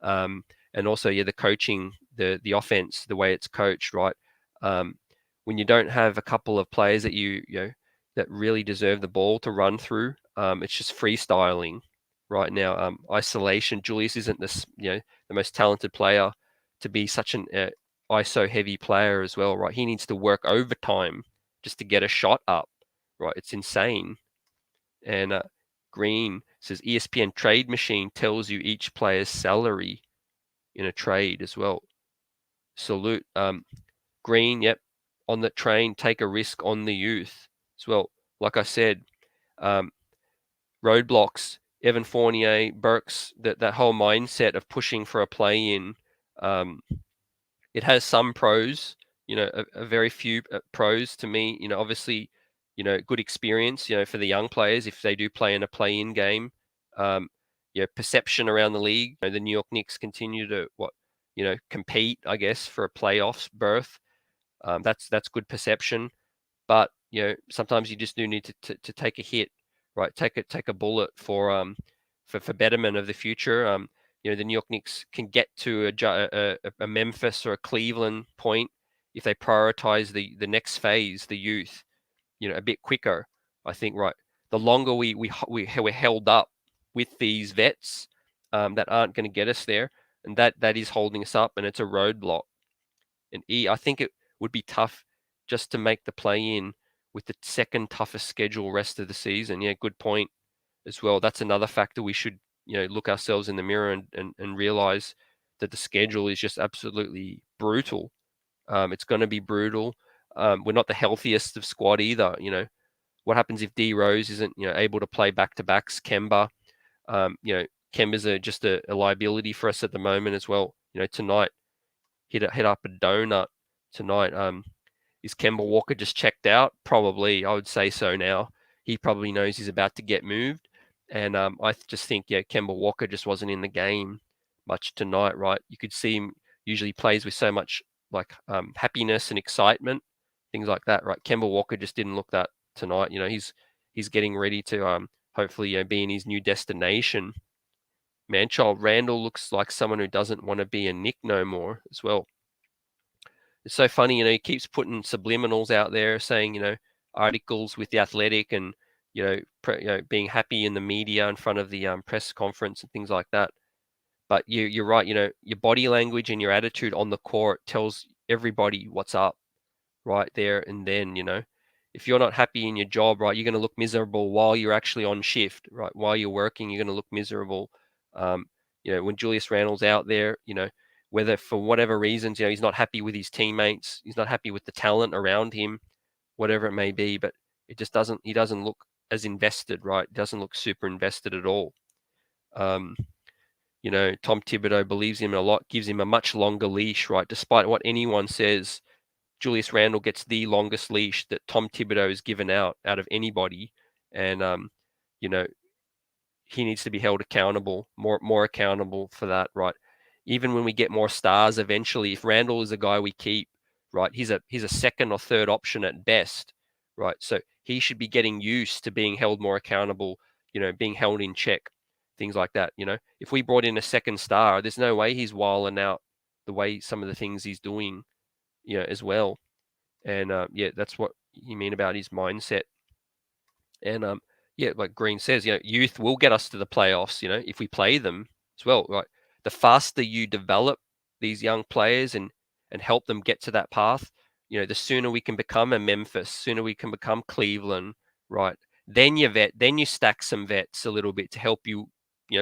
and also the coaching, the offense, the way it's coached, right? When you don't have a couple of players that that really deserve the ball to run through, it's just freestyling right now. Isolation. Julius isn't the most talented player to be such an ISO heavy player as well, right? He needs to work overtime just to get a shot up, right? It's insane. And Green says ESPN Trade Machine tells you each player's salary in a trade as well. Salute. Green, yep, on the train, take a risk on the youth as well. Like I said, Roadblocks, Evan Fournier, Burks, that whole mindset of pushing for a play in. It has some pros, a very few pros to me. Obviously, good experience, for the young players if they do play in a play-in game. Perception around the league. The New York Knicks continue to compete, I guess, for a playoffs berth. That's good perception, but sometimes you just do need to take a hit, right? Take a bullet for betterment of the future. The New York Knicks can get to a Memphis or a Cleveland point if they prioritize the next phase, the youth, a bit quicker. I think, right. The longer we're held up with these vets that aren't going to get us there, and that is holding us up, and it's a roadblock. And I think it would be tough just to make the play in with the second toughest schedule rest of the season. Yeah, good point as well. That's another factor we should look ourselves in the mirror and realize that the schedule is just absolutely brutal. It's going to be brutal. We're not the healthiest of squad either. What happens if D Rose isn't able to play back to backs? Kemba, Kemba's just a liability for us at the moment as well. Tonight hit up a donut tonight. Is Kemba Walker just checked out? Probably, I would say so now. He probably knows he's about to get moved. And I just think, Kemba Walker just wasn't in the game much tonight, right? You could see him usually plays with so much happiness and excitement, things like that, right? Kemba Walker just didn't look that tonight. He's getting ready to hopefully be in his new destination. Manchild Randall looks like someone who doesn't want to be a Knick no more as well. It's so funny, he keeps putting subliminals out there saying, articles with The Athletic and, being happy in the media in front of the press conference and things like that. But you're right, your body language and your attitude on the court tells everybody what's up right there and then, If you're not happy in your job, right, you're going to look miserable while you're actually on shift, right? While you're working, you're going to look miserable. When Julius Randle's out there, whether for whatever reasons, he's not happy with his teammates, he's not happy with the talent around him, whatever it may be, but he doesn't look as invested, right? Doesn't look super invested at all. Tom Thibodeau believes him a lot, gives him a much longer leash, right? Despite what anyone says, Julius Randle gets the longest leash that Tom Thibodeau has given out of anybody. And, he needs to be held accountable, more accountable for that, right? Even when we get more stars eventually, if Randall is a guy we keep, right, he's a second or third option at best, right? So he should be getting used to being held more accountable, being held in check, things like that. If we brought in a second star, there's no way he's wilding out the way some of the things he's doing, as well. And that's what you mean about his mindset. And like Green says, youth will get us to the playoffs, if we play them as well. Right. The faster you develop these young players and help them get to that path, the sooner we can become a Memphis, sooner we can become Cleveland, right? Then you stack some vets a little bit to help you,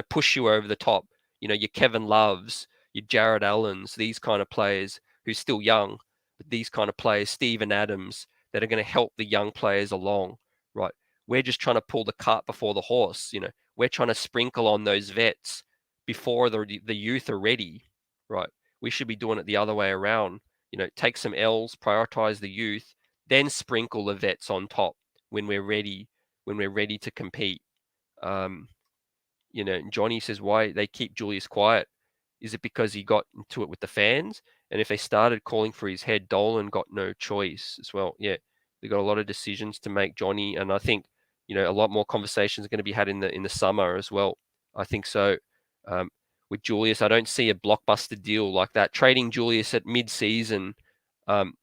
push you over the top. Your Kevin Loves, your Jared Allens, these kind of players who's still young, but these kind of players, Steven Adams, that are going to help the young players along, right? We're just trying to pull the cart before the horse. We're trying to sprinkle on those vets before the youth are ready, right? We should be doing it the other way around. Take some L's, prioritize the youth, then sprinkle the vets on top when we're ready to compete. Johnny says why they keep Julius quiet. Is it because he got into it with the fans? And if they started calling for his head, Dolan got no choice as well. Yeah, they got a lot of decisions to make, Johnny, and I think a lot more conversations are going to be had in the summer as well. I think so. Um, with Julius, I don't see a blockbuster deal like that. Trading Julius at mid-season, um,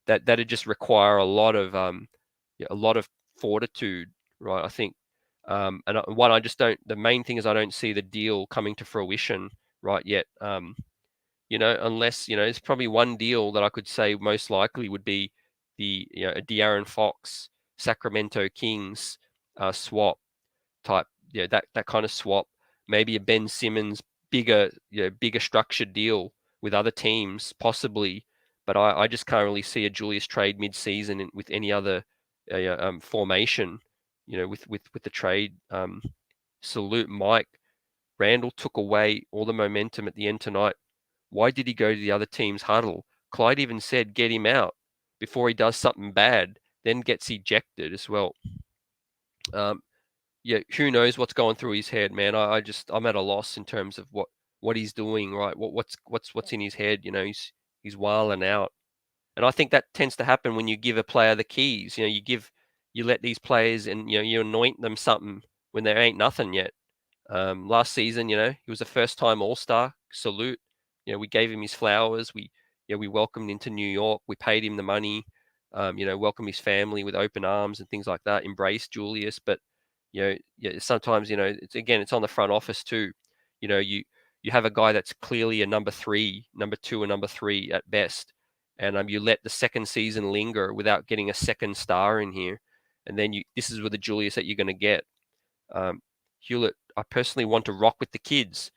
that'd just require a lot of fortitude, right? I think, and one I just don't. The main thing is I don't see the deal coming to fruition right yet. Unless there's probably one deal that I could say most likely would be a De'Aaron Fox Sacramento Kings swap type, that kind of swap. Maybe a Ben Simmons bigger structured deal with other teams possibly, but I just can't really see a Julius trade mid-season with any other formation. With the trade. Salute Mike. Randall took away all the momentum at the end tonight. Why did he go to the other team's huddle? Clyde even said, get him out before he does something bad, then gets ejected as well. Yeah, who knows what's going through his head, man? I'm at a loss in terms of what he's doing, right? What's in his head? He's wilding out, and I think that tends to happen when you give a player the keys. You let these players, and you anoint them something when there ain't nothing yet. Last season, he was a first-time All-Star. Salute. We gave him his flowers. We welcomed him into New York. We paid him the money. Welcomed his family with open arms and things like that. Embraced Julius, but sometimes it's on the front office too. You have a guy that's clearly a number three, number two, and number three at best, and you let the second season linger without getting a second star in here, and then this is with the Julius that you're going to get. Hewlett, I personally want to rock with the kids.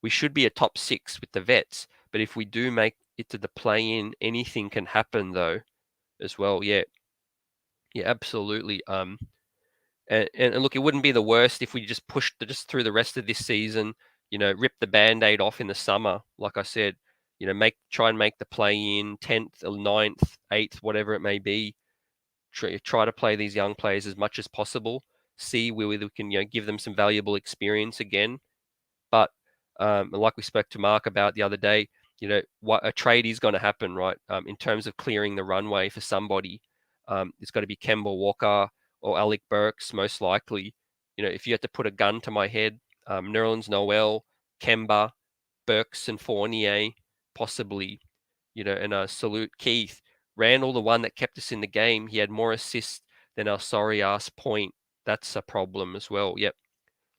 We should be a top 6 with the vets, but if we do make it to the play-in, anything can happen though, as well. Yeah, absolutely. And look, it wouldn't be the worst if we just pushed just through the rest of this season. Rip the band-aid off in the summer, like I said. Try and make the play-in 10th or 9th, 8th, whatever it may be. Try to play these young players as much as possible. See where we can give them some valuable experience again. But like we spoke to Mark about the other day, what a trade is going to happen, right? In terms of clearing the runway for somebody, it's got to be Kemba Walker or Alec Burks, most likely. If you had to put a gun to my head, Nerlens Noel, Kemba, Burks, and Fournier, possibly. And salute Keith. Randall, the one that kept us in the game, he had more assists than our sorry ass point. That's a problem as well. Yep.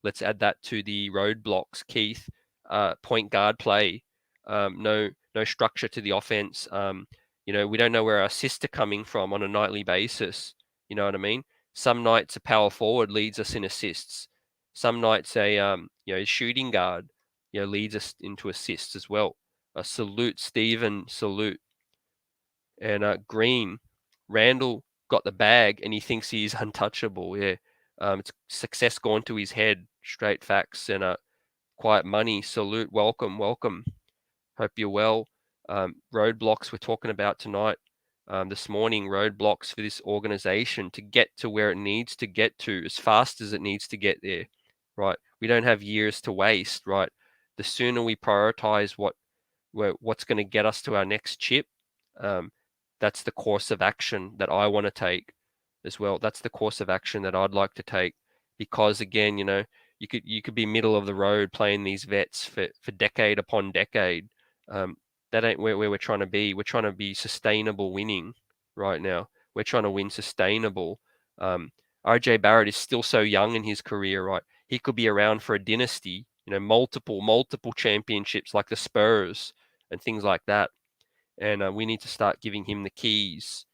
Let's add that to the roadblocks, Keith. Point guard play. No structure to the offense. We don't know where our assists are coming from on a nightly basis. You know what I mean? Some nights a power forward leads us in assists. Some nights a shooting guard leads us into assists as well. Salute Stephen, salute. And Green, Randall got the bag and he thinks he's untouchable. Yeah, it's success gone to his head. Straight facts. And quiet money. Salute, welcome. Hope you're well. Roadblocks we're talking about tonight. This morning, roadblocks for this organization to get to where it needs to get to as fast as it needs to get there. Right, we don't have years to waste. Right, the sooner we prioritize what's going to get us to our next chip, that's the course of action that I want to take as well. That's the course of action that I'd like to take, because again, you could be middle of the road playing these vets for decade upon decade. That ain't where we're trying to be. We're trying to be sustainable winning right now. We're trying to win sustainable. RJ Barrett is still so young in his career, right? He could be around for a dynasty, multiple championships like the Spurs and things like that. And we need to start giving him the keys.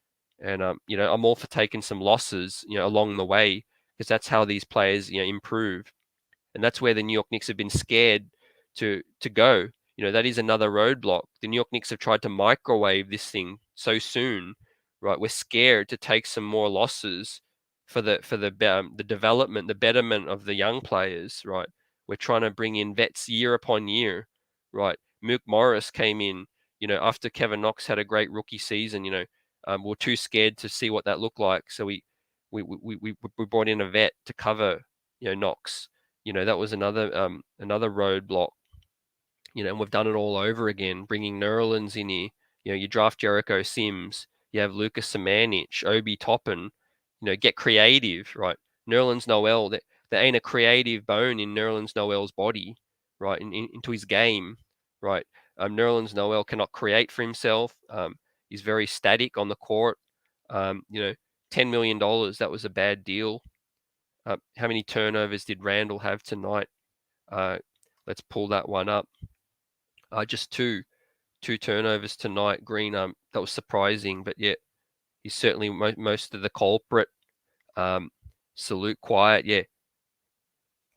And I'm all for taking some losses, along the way, because that's how these players, improve. And that's where the New York Knicks have been scared to go. That is another roadblock. The New York Knicks have tried to microwave this thing so soon, right? We're scared to take some more losses for the development, the betterment of the young players, right? We're trying to bring in vets year upon year, right? Mook Morris came in, after Kevin Knox had a great rookie season. We're too scared to see what that looked like, so we brought in a vet to cover, Knox. That was another roadblock. And we've done it all over again, bringing Nerlens in here. You draft Jericho Sims, you have Lucas Samanic, Obi Toppin. Get creative, right? Nerlens Noel, there ain't a creative bone in Nerlens Noel's body, right? Into his game, right? Nerlens Noel cannot create for himself. He's very static on the court. $10 million, that was a bad deal. How many turnovers did Randall have tonight? Let's pull that one up. Just two turnovers tonight. Green, that was surprising, but yeah, he's certainly most of the culprit. Salute quiet, yeah.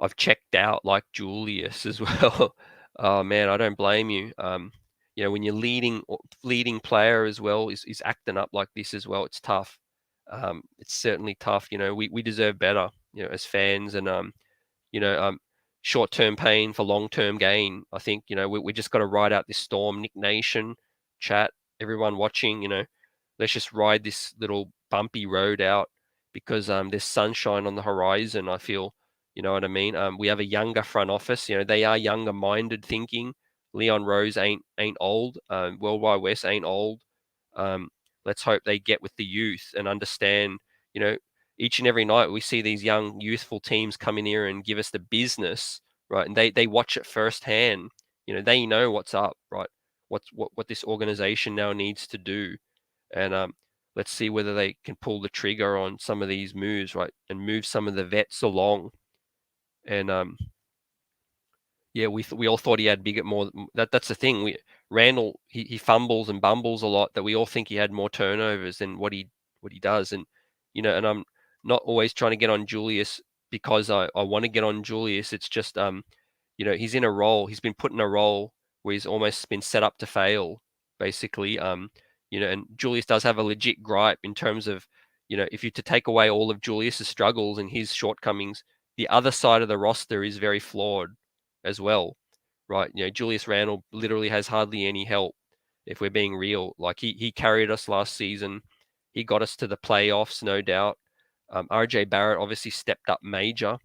I've checked out like Julius as well. Oh man, I don't blame you. When you're leading player as well is acting up like this as well, it's tough. It's certainly tough. We deserve better. As fans, and short-term pain for long-term gain. I think we just got to ride out this storm. Nick Nation, chat, everyone watching. Let's just ride this little bumpy road out because there's sunshine on the horizon. I feel, you know what I mean. We have a younger front office. They are younger-minded thinking. Leon Rose ain't old. World Wide West ain't old. Let's hope they get with the youth and understand. Each and every night we see these young, youthful teams come in here and give us the business, right? And they watch it firsthand. They know what's up, right? What this organization now needs to do, and let's see whether they can pull the trigger on some of these moves, right, and move some of the vets along. And yeah, we all thought he had bigger more. That's the thing. Randall he fumbles and bumbles a lot. That we all think he had more turnovers than what he does. And and I'm not always trying to get on Julius because I want to get on Julius. It's just he's in a role. He's been put in a role where he's almost been set up to fail, basically. And Julius does have a legit gripe in terms of if you to take away all of Julius's struggles and his shortcomings, the other side of the roster is very flawed as well, right? Julius Randle literally has hardly any help. If we're being real, like he carried us last season, he got us to the playoffs, no doubt. RJ Barrett obviously stepped up major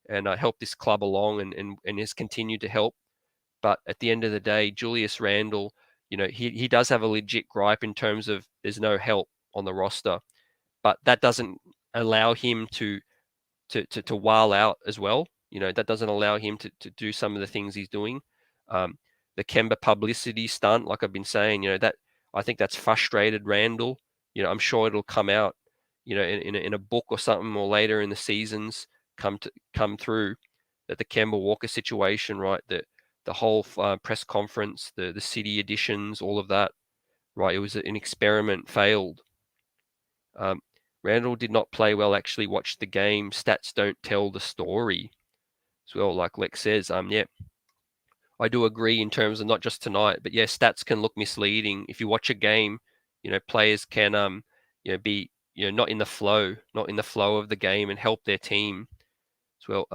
and helped this club along and has continued to help. But at the end of the day, Julius Randle, he does have a legit gripe in terms of there's no help on the roster, but that doesn't allow him to while out as well. That doesn't allow him to do some of the things he's doing. The Kemba publicity stunt, like I've been saying, that I think that's frustrated Randall. I'm sure it'll come out, in a book or something, or later in the seasons come through that the Kemba Walker situation, right? The whole press conference, the city editions, all of that, right? It was an experiment, failed. Randall did not play well. Actually, watch the game. Stats don't tell the story. As well, like Lex says, yeah, I do agree in terms of not just tonight, but yeah, stats can look misleading. If you watch a game, players can be not in the flow of the game and help their team as well.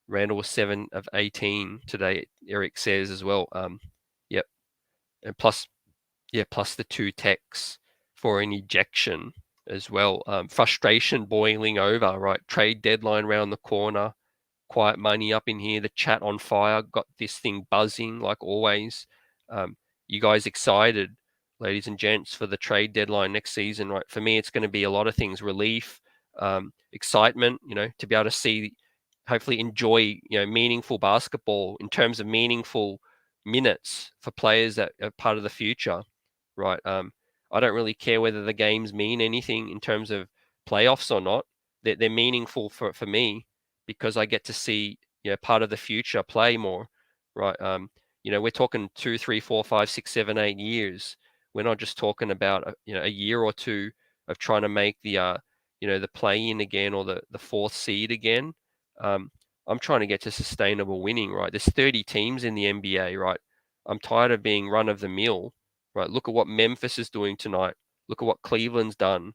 Randall was 7 of 18 today. Eric says as well. Yep, and plus the 2 techs for an ejection as well. Frustration boiling over, right? Trade deadline around the corner. Quiet money up in here. The chat on fire. Got this thing buzzing like always. You guys excited, ladies and gents, for the trade deadline next season, right? For me, it's going to be a lot of things: relief, excitement. To be able to see, hopefully, enjoy meaningful basketball in terms of meaningful minutes for players that are part of the future, right? I don't really care whether the games mean anything in terms of playoffs or not. They're meaningful for me because I get to see part of the future play more, right? We're talking 2, 3, 4, 5, 6, 7, 8 years. We're not just talking about a year or two of trying to make the the play in again or the 4th seed again. I'm trying to get to sustainable winning, right? There's 30 teams in the NBA, right? I'm tired of being run of the mill, right? Look at what Memphis is doing tonight. Look at what Cleveland's done.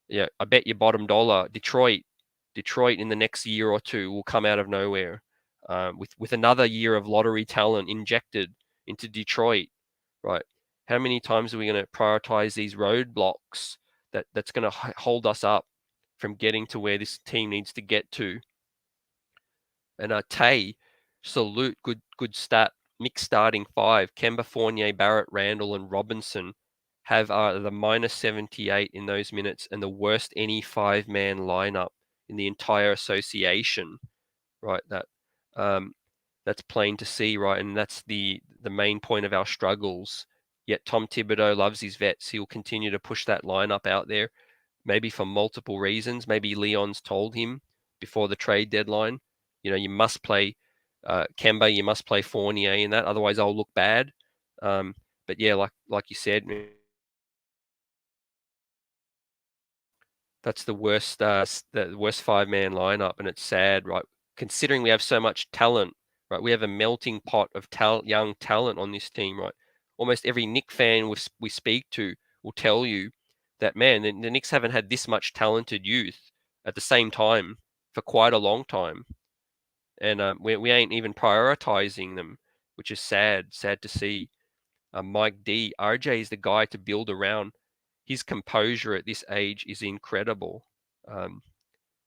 Yeah, I bet you bottom dollar Detroit in the next year or two will come out of nowhere with another year of lottery talent injected into Detroit, right? How many times are we going to prioritize these roadblocks that's going to hold us up from getting to where this team needs to get to? And Tay, salute, good stat. Knicks starting five, Kemba, Fournier, Barrett, Randall, and Robinson have the minus 78 in those minutes and the worst any five-man lineup in the entire association, right? That's plain to see, right? And that's the main point of our struggles. Yet Tom Thibodeau loves his vets. He'll continue to push that lineup out there, maybe for multiple reasons. Maybe Leon's told him before the trade deadline, you must play Kemba, you must play Fournier in that, otherwise I'll look bad. But yeah, like you said, that's the worst five-man lineup, and it's sad, right? Considering we have so much talent, right? We have a melting pot of young talent on this team, right? Almost every Knick fan we speak to will tell you that, man, the Knicks haven't had this much talented youth at the same time for quite a long time, and we ain't even prioritizing them, which is sad to see. Mike D, RJ is the guy to build around. His composure at this age is incredible. Um,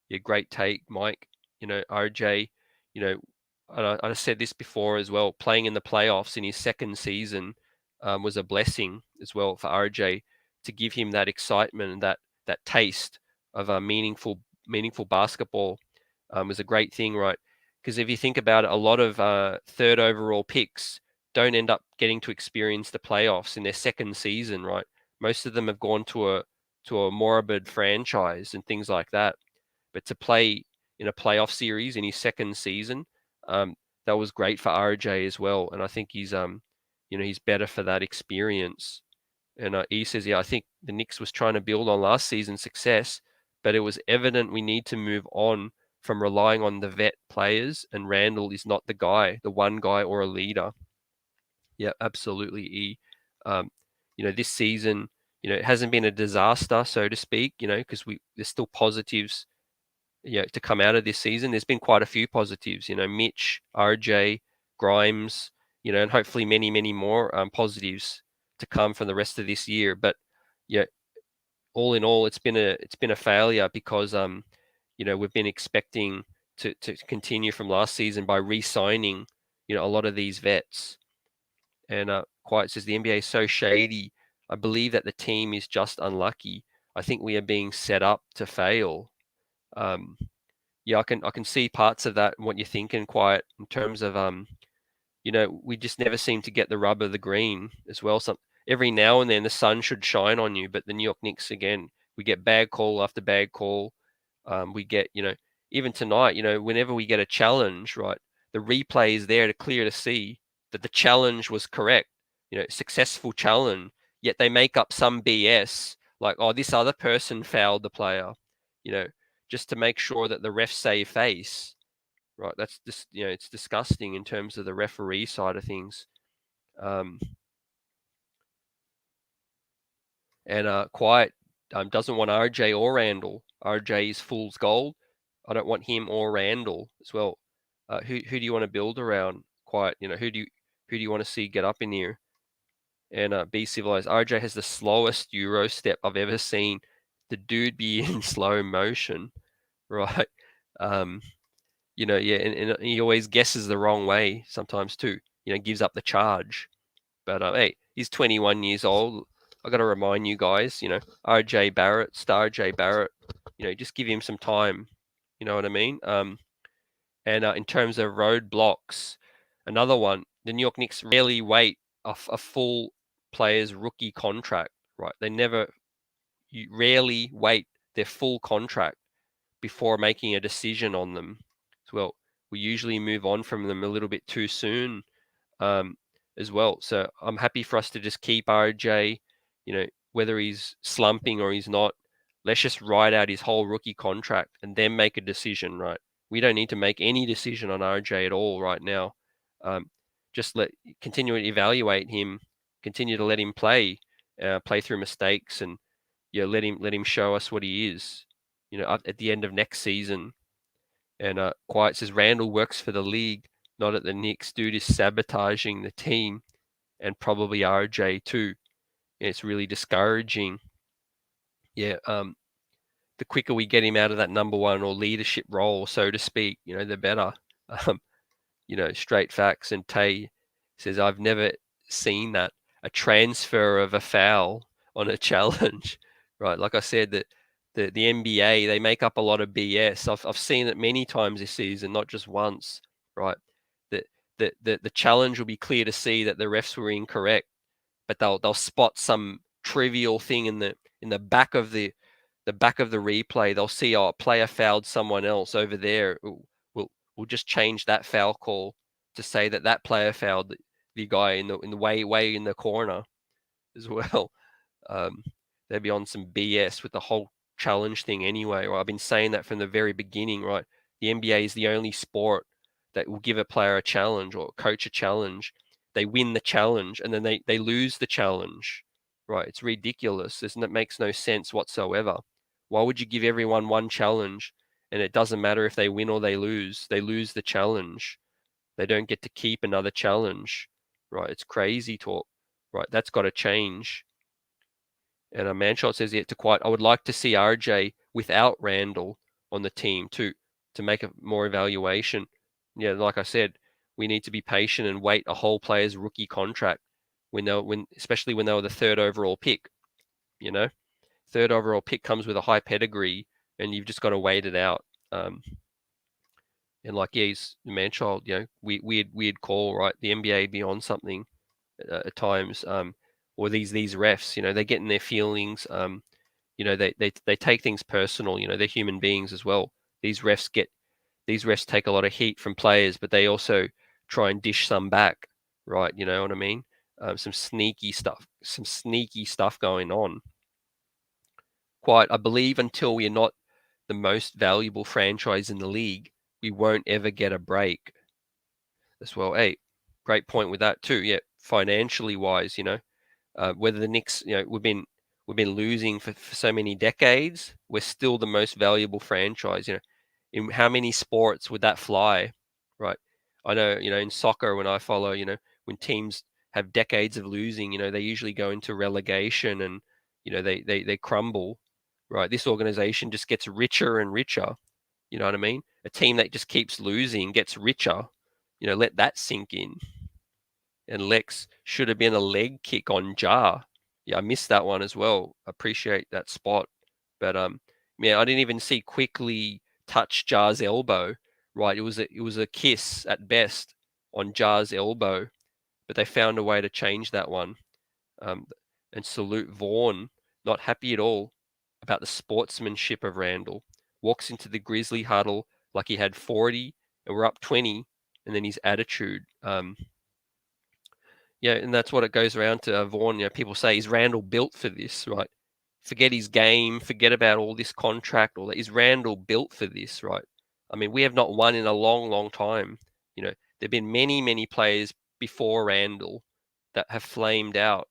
yeah, great take, Mike. RJ, you know, I said this before as well, playing in the playoffs in his second season was a blessing as well for RJ, to give him that excitement and that taste of a meaningful basketball was a great thing, right? Because if you think about it, a lot of third overall picks don't end up getting to experience the playoffs in their second season, right? Most of them have gone to a morbid franchise and things like that. But to play in a playoff series in his second season, um, that was great for RJ as well. And I think he's better for that experience. And he says, yeah, I think the Knicks was trying to build on last season's success, but it was evident we need to move on from relying on the vet players. And Randall is not the one guy or a leader. Yeah, absolutely. This season, it hasn't been a disaster, so to speak, because there's still positives, to come out of this season. There's been quite a few positives, Mitch, RJ, Grimes, and hopefully many, many more positives to come from the rest of this year. But yeah, all in all, it's been a failure because we've been expecting to continue from last season by re-signing, a lot of these vets. And Quiet says the NBA is so shady. I believe that the team is just unlucky. I think we are being set up to fail. Um, yeah, I can see parts of that and what you're thinking, Quiet, in terms of we just never seem to get the rub of the green as well. Every now and then the sun should shine on you, but the New York Knicks, again, we get bad call after bad call. We get, even tonight, whenever we get a challenge, right, the replay is there to clear to see that the challenge was correct, successful challenge, yet they make up some BS like, oh, this other person fouled the player, you know, just to make sure that the refs save face, right? That's just, it's disgusting in terms of the referee side of things. Um, and Quiet doesn't want RJ or Randall. RJ is fool's gold. I don't want him or Randall as well. Who do you want to build around? Quiet, who do you want to see get up in here and be civilized? RJ has the slowest Euro step I've ever seen. The dude be in slow motion, right? Yeah, and he always guesses the wrong way sometimes too. Gives up the charge. But hey, he's 21 years old. I got to remind you guys, RJ Barrett, Star J Barrett, just give him some time. You know what I mean? And in terms of Roadblocks, another one, the New York Knicks rarely wait a full player's rookie contract, right? You rarely wait their full contract before making a decision on them. So, well, we usually move on from them a little bit too soon, as well. So I'm happy for us to just keep RJ, whether he's slumping or he's not. Let's just ride out his whole rookie contract and then make a decision, right? We don't need to make any decision on RJ at all right now. Um, just continue to evaluate him, continue to let him play through mistakes, and let him show us what he is. At the end of next season. And Quiet says Randall works for the league, not at the Knicks. Dude is sabotaging the team, and probably RJ too. And it's really discouraging. Yeah, the quicker we get him out of that number one or leadership role, so to speak, the better. Um, Straight facts. And Tay says, I've never seen that, a transfer of a foul on a challenge, right? Like I said, that the NBA, they make up a lot of BS. I've seen it many times this season, not just once, right? That the challenge will be clear to see that the refs were incorrect, but they'll spot some trivial thing in the back of the back of the replay. They'll see, oh, a player fouled someone else over there. We'll just change that foul call to say that that player fouled the guy in the way in the corner as well. Um, they'd be on some BS with the whole challenge thing anyway. Right? I've been saying that from the very beginning, right? The NBA is the only sport that will give a player a challenge or a coach a challenge. They win the challenge and then they lose the challenge, right? It's ridiculous. It makes no sense whatsoever. Why would you give everyone one challenge and it doesn't matter if they win or they lose? They lose the challenge. They don't get to keep another challenge, right? It's crazy talk, right? That's got to change. And a Manshot says yet to quite. I would like to see RJ without Randall on the team to make a more evaluation. Yeah, like I said, we need to be patient and wait a whole player's rookie contract especially when they were the third overall pick. You know, third overall pick comes with a high pedigree, and you've just got to wait it out. And like, yeah, he's the Manchild. You know, weird call, right? The NBA be on something at times. Or these refs, you know, they get in their feelings. You know, they take things personal. You know, they're human beings as well. These refs take a lot of heat from players, but they also try and dish some back, right? You know what I mean? Some sneaky stuff going on. I believe until we're not the most valuable franchise in the league, we won't ever get a break as well. Hey, great point with that too. Yeah, financially wise, you know, whether the Knicks, you know, we've been losing for so many decades. We're still the most valuable franchise. You know, in how many sports would that fly? Right. I know, you know, in soccer, when I follow, you know, when teams have decades of losing, you know, they usually go into relegation and, you know, they crumble. Right. This organization just gets richer and richer. You know what I mean? A team that just keeps losing gets richer. You know, let that sink in. And Lex should have been a leg kick on Jar. Yeah, I missed that one as well. Appreciate that spot. But yeah, I didn't even see Quickly touch Jar's elbow. Right, it was a kiss at best on Jar's elbow, but they found a way to change that one. And salute Vaughn, not happy at all about the sportsmanship of Randall. Walks into the Grizzly huddle like he had 40 and we're up 20, and then his attitude. Yeah, and that's what it goes around to. Vaughn, you know, people say, is Randall built for this, right? Forget his game, forget about all this contract, all that. Is Randall built for this, right? I mean, we have not won in a long, long time. You know, there've been many players before Randall that have flamed out,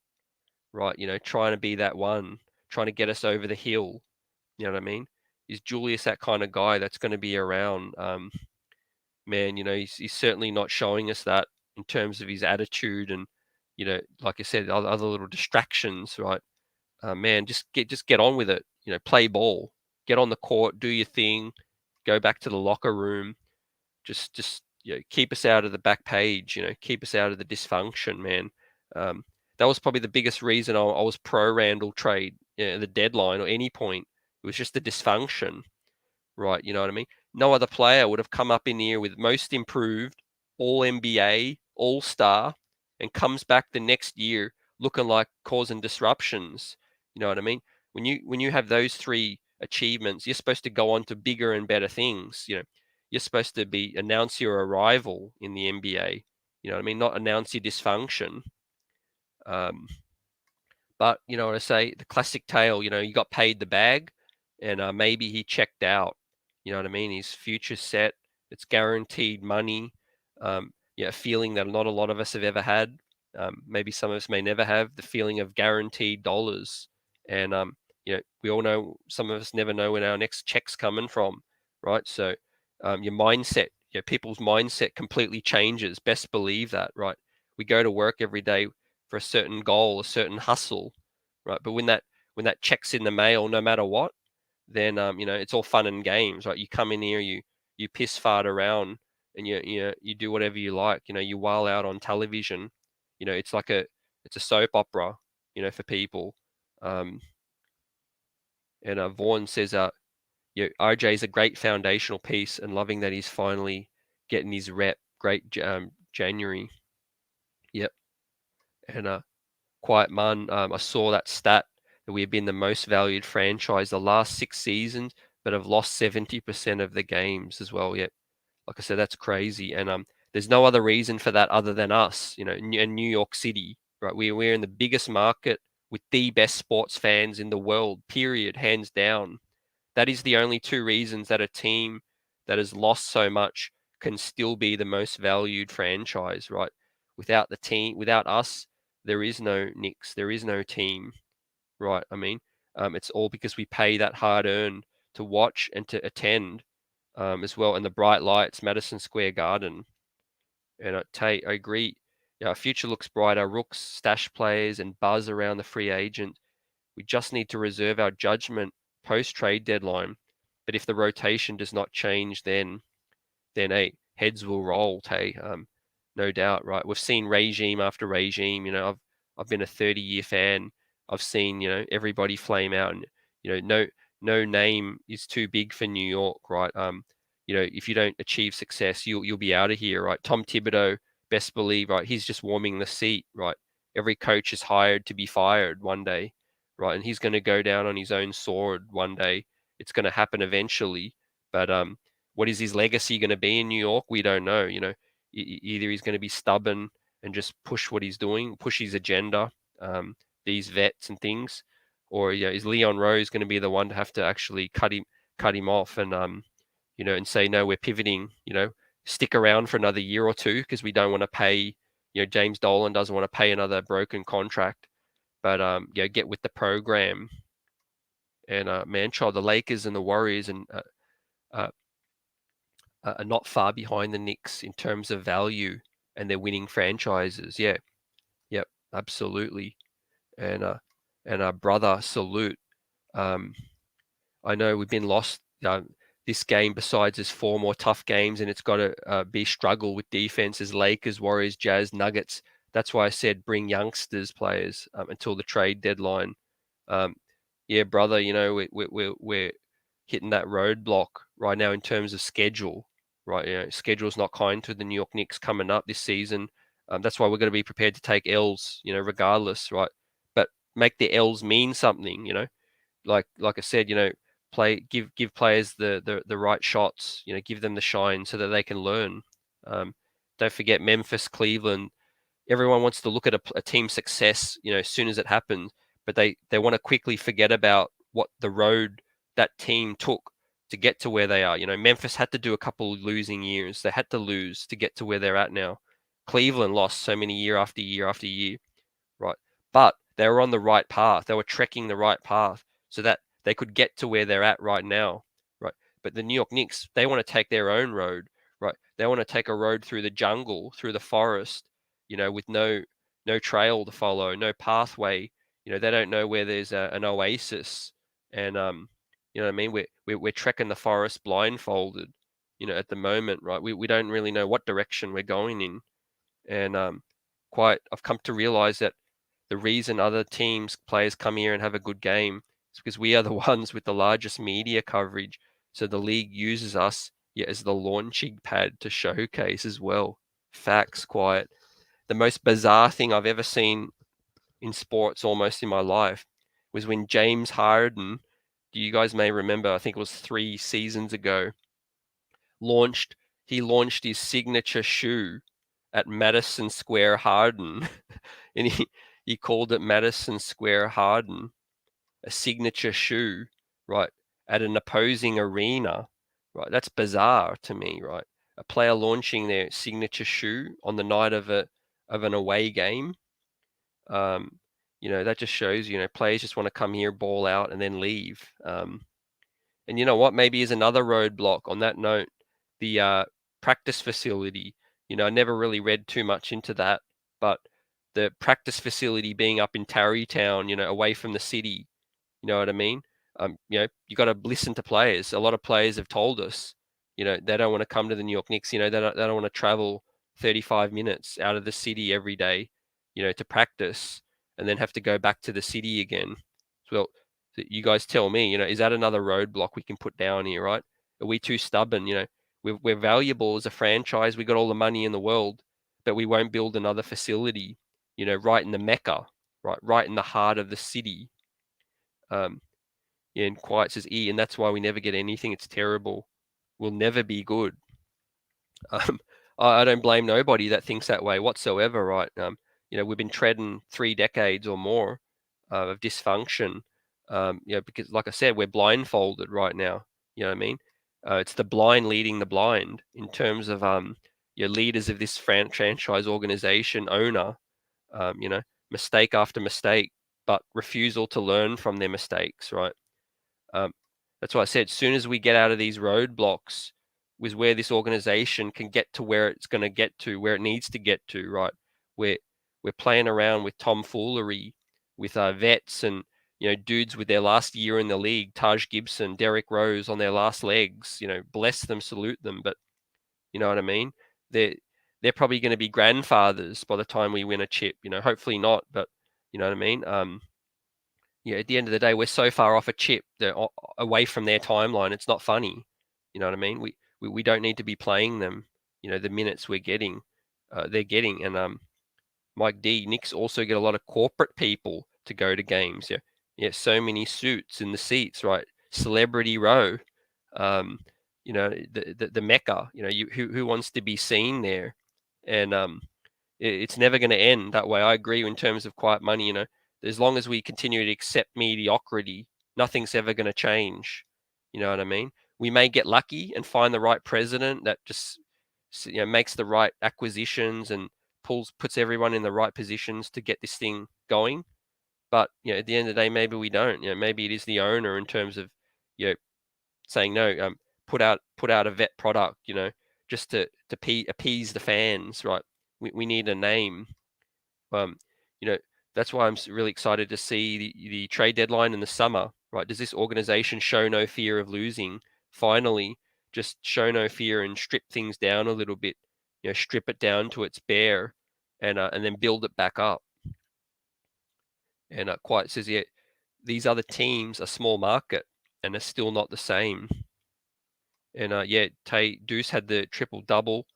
right? You know, trying to be that one, trying to get us over the hill. You know what I mean? Is Julius that kind of guy that's going to be around? Man, you know, he's certainly not showing us that in terms of his attitude and, you know, like I said, other little distractions, right? Man, just get on with it. You know, play ball, get on the court, do your thing, go back to the locker room. Just you know, keep us out of the back page. You know, keep us out of the dysfunction, man. That was probably the biggest reason I was pro Randall trade, you know, the deadline or any point. It was just the dysfunction, right? You know what I mean? No other player would have come up in here with most improved, all NBA, all star, and comes back the next year looking like causing disruptions. You know what I mean? When you have those three achievements, you're supposed to go on to bigger and better things. You know, you're supposed to announce your arrival in the NBA. You know what I mean? Not announce your dysfunction. But you know what I say? The classic tale. You know, you got paid the bag, and maybe he checked out. You know what I mean? His future's set. It's guaranteed money. Yeah, a feeling that not a lot of us have ever had. Maybe some of us may never have the feeling of guaranteed dollars. And you know, we all know some of us never know when our next check's coming from, right? So your mindset, you know, people's mindset completely changes. Best believe that, right? We go to work every day for a certain goal, a certain hustle, right? But when that check's in the mail, no matter what, then you know, it's all fun and games, right? You come in here, you piss fart around, and you do whatever you like. You know, you while out on television, it's like it's a soap opera, for people. And Vaughan says, RJ is a great foundational piece, and loving that he's finally getting his rep. Great January. Yep. And Quiet Man, I saw that stat that we have been the most valued franchise the last 6 seasons, but have lost 70% of the games as well. Yep. Like I said, that's crazy. And there's no other reason for that other than us, and New York City, right? We're in the biggest market with the best sports fans in the world, period, hands down. That is the only two reasons that a team that has lost so much can still be the most valued franchise, right? Without the team, without us, there is no Knicks, there is no team, right? I mean, it's all because we pay that hard earned to watch and to attend, as well, and the bright lights, Madison Square Garden. And I agree. Yeah, our future looks bright. Our rooks, stash players, and buzz around the free agent. We just need to reserve our judgment post trade deadline. But if the rotation does not change, then heads will roll. No doubt, right? We've seen regime after regime. I've been a 30-year fan. I've seen everybody flame out, and no name is too big for New York, right? If you don't achieve success, you'll be out of here, right? Tom Thibodeau, best believe, right? He's just warming the seat, right? Every coach is hired to be fired one day, right? And he's going to go down on his own sword one day. It's going to happen eventually, but what is his legacy going to be in New York? We don't know. Either he's going to be stubborn and just push what he's doing, push his agenda, these vets and things, or is Leon Rose going to be the one to have to actually cut him off and say no, we're pivoting. Stick around for another year or two because we don't want to pay. James Dolan doesn't want to pay another broken contract, but get with the program. And Manchild, the Lakers and the Warriors and are not far behind the Knicks in terms of value, and they're winning franchises. Yeah, yep, absolutely. And our brother, salute. I know we've been lost this game. Besides, there's 4 more tough games, and it's got to be struggle with defenses. Lakers, Warriors, Jazz, Nuggets. That's why I said bring youngsters players until the trade deadline. Yeah, brother, we're hitting that roadblock right now in terms of schedule. Right, schedule's not kind to the New York Knicks coming up this season. That's why we're going to be prepared to take L's, regardless, right? But make the L's mean something, like I said, give players the right shots, give them the shine so that they can learn. Don't forget Memphis, Cleveland. Everyone wants to look at a team's success, as soon as it happens, but they want to quickly forget about what the road that team took to get to where they are. Memphis had to do a couple of losing years. They had to lose to get to where they're at now. Cleveland lost so many year after year after year, right? But they were on the right path. They were trekking the right path so that they could get to where they're at right now, right? But the New York Knicks, they want to take their own road, right? They want to take a road through the jungle, through the forest, with no trail to follow, no pathway. They don't know where there's an oasis, and you know what I mean? We're trekking the forest blindfolded, at the moment, right? We don't really know what direction we're going in, and I've come to realize that the reason other teams players come here and have a good game is because we are the ones with the largest media coverage. So the league uses us as the launching pad to showcase as well. Facts, quiet. The most bizarre thing I've ever seen in sports almost in my life was when James Harden, you guys may remember, I think it was 3 seasons ago, launched his signature shoe at Madison Square Harden, and he called it Madison Square Harden, a signature shoe, right, at an opposing arena, right? That's bizarre to me, right? A player launching their signature shoe on the night of an away game. That just shows, players just want to come here, ball out, and then leave. And you know what? Maybe is another roadblock on that note, the practice facility. I never really read too much into that, but the practice facility being up in Tarrytown, away from the city, you know what I mean? You got to listen to players. A lot of players have told us, they don't want to come to the New York Knicks. They don't want to travel 35 minutes out of the city every day. to practice, and then have to go back to the city again. Well, you guys tell me, is that another roadblock we can put down here, right? Are we too stubborn? We're valuable as a franchise. We got all the money in the world, but we won't build another facility, right in the Mecca, right in the heart of the city. And Quiet says and that's why we never get anything. It's terrible. We'll never be good. I don't blame nobody that thinks that way whatsoever, right? We've been treading 3 decades or more of dysfunction, because, like I said, we're blindfolded right now. You know what I mean? It's the blind leading the blind in terms of leaders of this franchise organization, owner, mistake after mistake, but refusal to learn from their mistakes, right? That's why I said, as soon as we get out of these roadblocks, with where this organization can get to where it's going to get to, where it needs to get to, right? We're playing around with tomfoolery, with vets and dudes with their last year in the league, Taj Gibson, Derrick Rose on their last legs. Bless them, salute them, but you know what I mean. They're probably going to be grandfathers by the time we win a chip. Hopefully not, but you know what I mean. At the end of the day, we're so far off a chip, they're away from their timeline. It's not funny. You know what I mean? We don't need to be playing them. The minutes we're getting, they're getting. And Mike D, Knicks also get a lot of corporate people to go to games. So many suits in the seats, right? Celebrity row. The Mecca. Who wants to be seen there? And it's never going to end that way. I agree in terms of quiet money. As long as we continue to accept mediocrity, nothing's ever going to change. You know what I mean? We may get lucky and find the right president that just makes the right acquisitions and puts everyone in the right positions to get this thing going. But at the end of the day, maybe we don't. Maybe it is the owner in terms of saying no. Put out a vet product. Just to appease the fans, right? We need a name. That's why I'm really excited to see the trade deadline in the summer, right? Does this organization show no fear of losing? Finally, just show no fear and strip things down a little bit, strip it down to its bare, and then build it back up. And Quiet says, yeah, these other teams are small market and are still not the same. And Deuce had the triple double,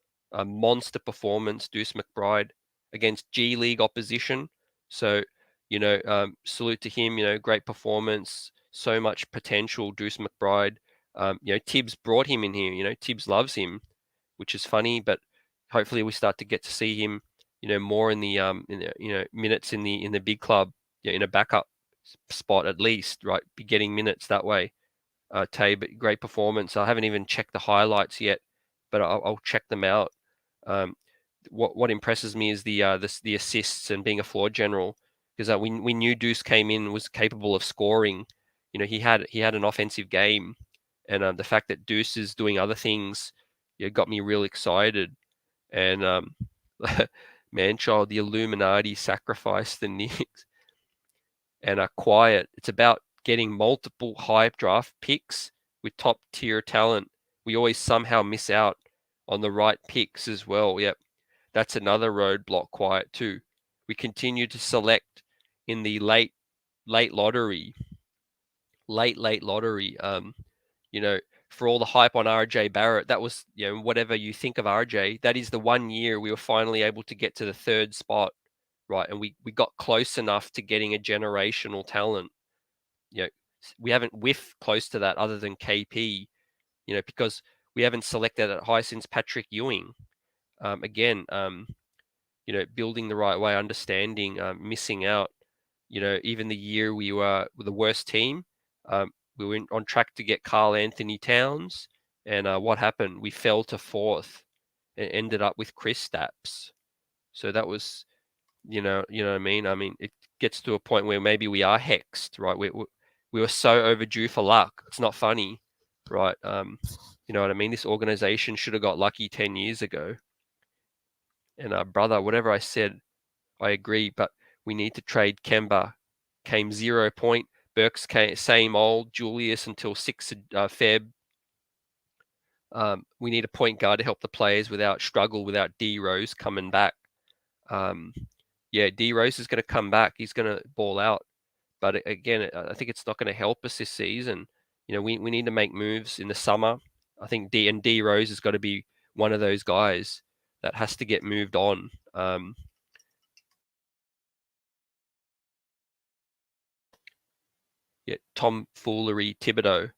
monster performance. Deuce McBride against G League opposition. So, salute to him. Great performance. So much potential. Deuce McBride. Tibbs brought him in here. Tibbs loves him, which is funny. But hopefully we start to get to see him, more in the minutes in the big club, in a backup spot at least. Right, be getting minutes that way. Tay, but great performance. I haven't even checked the highlights yet, but I'll check them out. What impresses me is the assists and being a floor general, because we knew Deuce came in was capable of scoring. He had an offensive game, and the fact that Deuce is doing other things, got me real excited. And Manchild, the Illuminati sacrificed the Knicks, and Quiet. It's about getting multiple high draft picks with top tier talent. We always somehow miss out on the right picks as well. Yep, that's another roadblock. Quiet too. We continue to select in the late lottery. Late lottery. For all the hype on RJ Barrett, that was, whatever you think of RJ, that is the one year we were finally able to get to the third spot, right? And we got close enough to getting a generational talent. We haven't whiffed close to that other than KP, because we haven't selected it high since Patrick Ewing. Again, building the right way, understanding, missing out. Even the year we were the worst team, we were on track to get Karl Anthony Towns, and what happened? We fell to fourth and ended up with Kristaps. So that was, you know what I mean? I mean, it gets to a point where maybe we are hexed, right? We were so overdue for luck. It's not funny, right? You know what I mean? This organization should have got lucky 10 years ago. And brother, whatever I said, I agree, but we need to trade Kemba. Came 0 point. Burks came same old. Julius until 6 Feb. We need a point guard to help the players without struggle, without D Rose coming back. yeah, D Rose is going to come back. He's going to ball out. But again, I think it's not going to help us this season. We need to make moves in the summer. I think D Rose has got to be one of those guys that has to get moved on. Yeah, tomfoolery Thibodeau.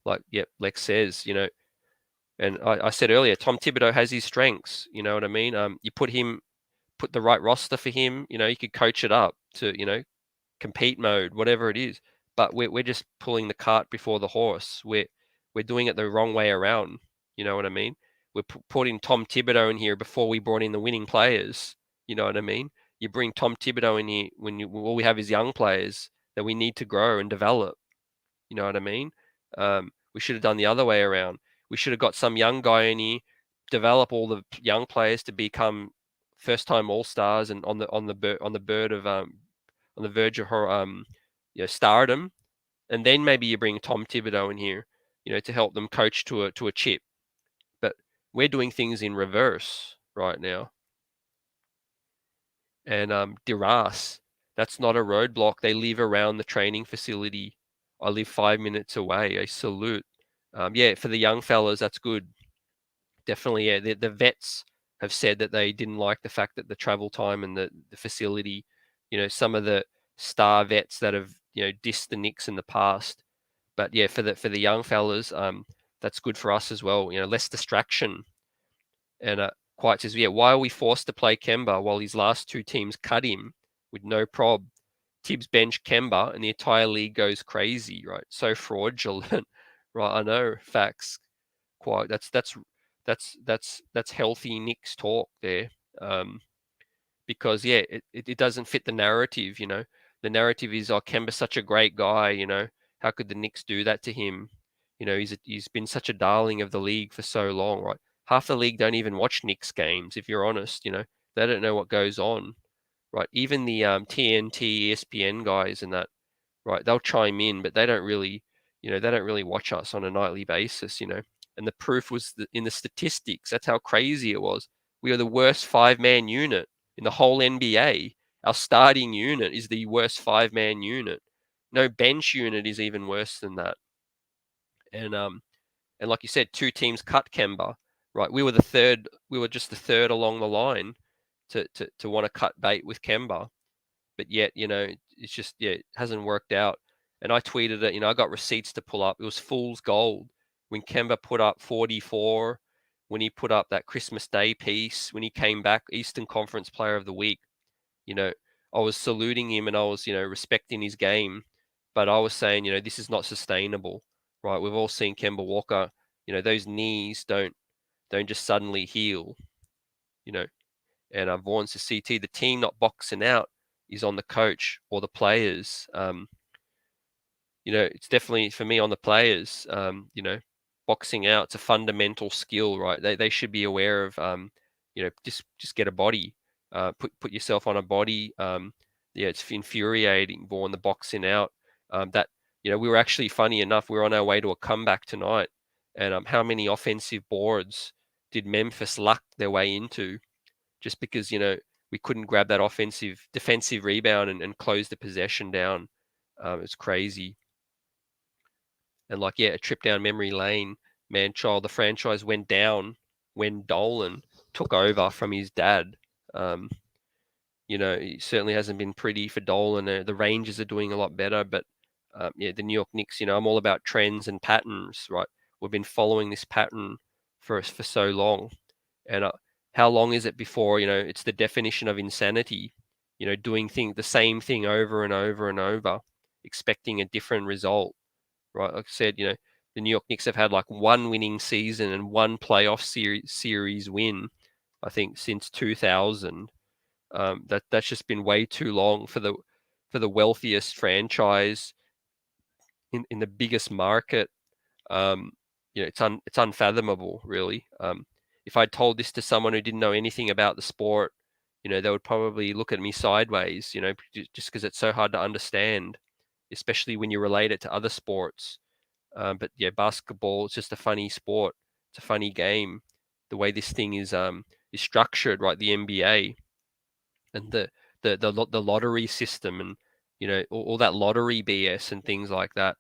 Like Lex says, and I said earlier, Tom Thibodeau has his strengths. You know what I mean? You put the right roster for him. You could coach it up to compete mode, whatever it is. But we're just pulling the cart before the horse. We're doing it the wrong way around. You know what I mean? We're putting Tom Thibodeau in here before we brought in the winning players. You know what I mean? You bring Tom Thibodeau in here when all we have is young players that we need to grow and develop. You know what I mean? We should have done the other way around. We should have got some young guy in here, develop all the young players to become first-time all-stars and on the verge of her stardom, and then maybe you bring Tom Thibodeau in here, to help them coach to a chip. But we're doing things in reverse right now. And Diras, that's not a roadblock. They live around the training facility. I live 5 minutes away. I salute. Yeah, for the young fellas, that's good. Definitely, yeah. The vets have said that they didn't like the fact that the travel time and the facility, some of the star vets that have, dissed the Knicks in the past. But yeah, for the young fellas, that's good for us as well. Less distraction. And Quite says, yeah, why are we forced to play Kemba while his last two teams cut him with no prob? Tibbs bench Kemba and the entire league goes crazy, right? So fraudulent, right? I know, facts. Quite. That's healthy Knicks talk there. Because yeah, it doesn't fit the narrative. The narrative is, oh, Kemba's such a great guy. How could the Knicks do that to him? He's been such a darling of the league for so long, right? Half the league don't even watch Knicks games, if you're honest. They don't know what goes on, right? Even the TNT, ESPN guys and that, right? They'll chime in, but they don't really watch us on a nightly basis. And the proof was in the statistics. That's how crazy it was. We are the worst five-man unit in the whole NBA. Our starting unit is the worst five-man unit. No bench unit is even worse than that. And like you said, two teams cut Kemba, right? We were the third. We were just the third along the line to want to cut bait with Kemba, but yet it's just it hasn't worked out. And I tweeted it. I got receipts to pull up. It was fool's gold when Kemba put up 44, when he put up that Christmas Day piece, when he came back Eastern Conference Player of the Week. I was saluting him and I was respecting his game, but I was saying this is not sustainable, right? We've all seen Kemba Walker. Those knees don't just suddenly heal. And Vaughan says, CT, the team not boxing out is on the coach or the players. It's definitely for me on the players. Boxing out, it's a fundamental skill, right? They should be aware of, just get a body, put yourself on a body. Yeah, it's infuriating, Vaughan, the boxing out. That we were actually, funny enough, we were on our way to a comeback tonight, and how many offensive boards did Memphis luck their way into? Just because we couldn't grab that defensive rebound and close the possession down. It's crazy. And a trip down memory lane, man child, the franchise went down when Dolan took over from his dad. It certainly hasn't been pretty for Dolan. The Rangers are doing a lot better, but yeah, the New York Knicks, I'm all about trends and patterns, right? We've been following this pattern for so long. And how long is it before, it's the definition of insanity, doing the same thing over and over and over, expecting a different result, right? Like I said, the New York Knicks have had one winning season and one playoff series win, I think, since 2000. That's just been way too long for the wealthiest franchise in the biggest market. It's unfathomable, really. If I'd told this to someone who didn't know anything about the sport, they would probably look at me sideways, just because it's so hard to understand, especially when you relate it to other sports. But yeah, basketball, it's just a funny sport. It's a funny game. The way this thing is structured, right? The NBA, and the lottery system, and all that lottery BS and things like that.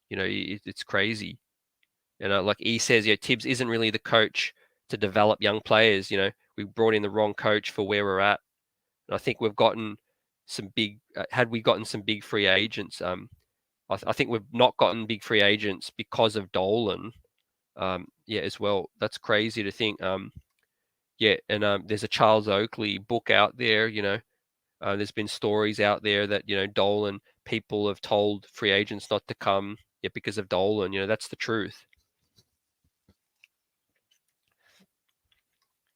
It's crazy. Like he says, Tibbs isn't really the coach to develop young players. We brought in the wrong coach for where we're at. And I think we've gotten some big. Had we gotten some big free agents, I think we've not gotten big free agents because of Dolan. As well. That's crazy to think. And there's a Charles Oakley book out there. There's been stories out there that Dolan, people have told free agents not to come because of Dolan. That's the truth.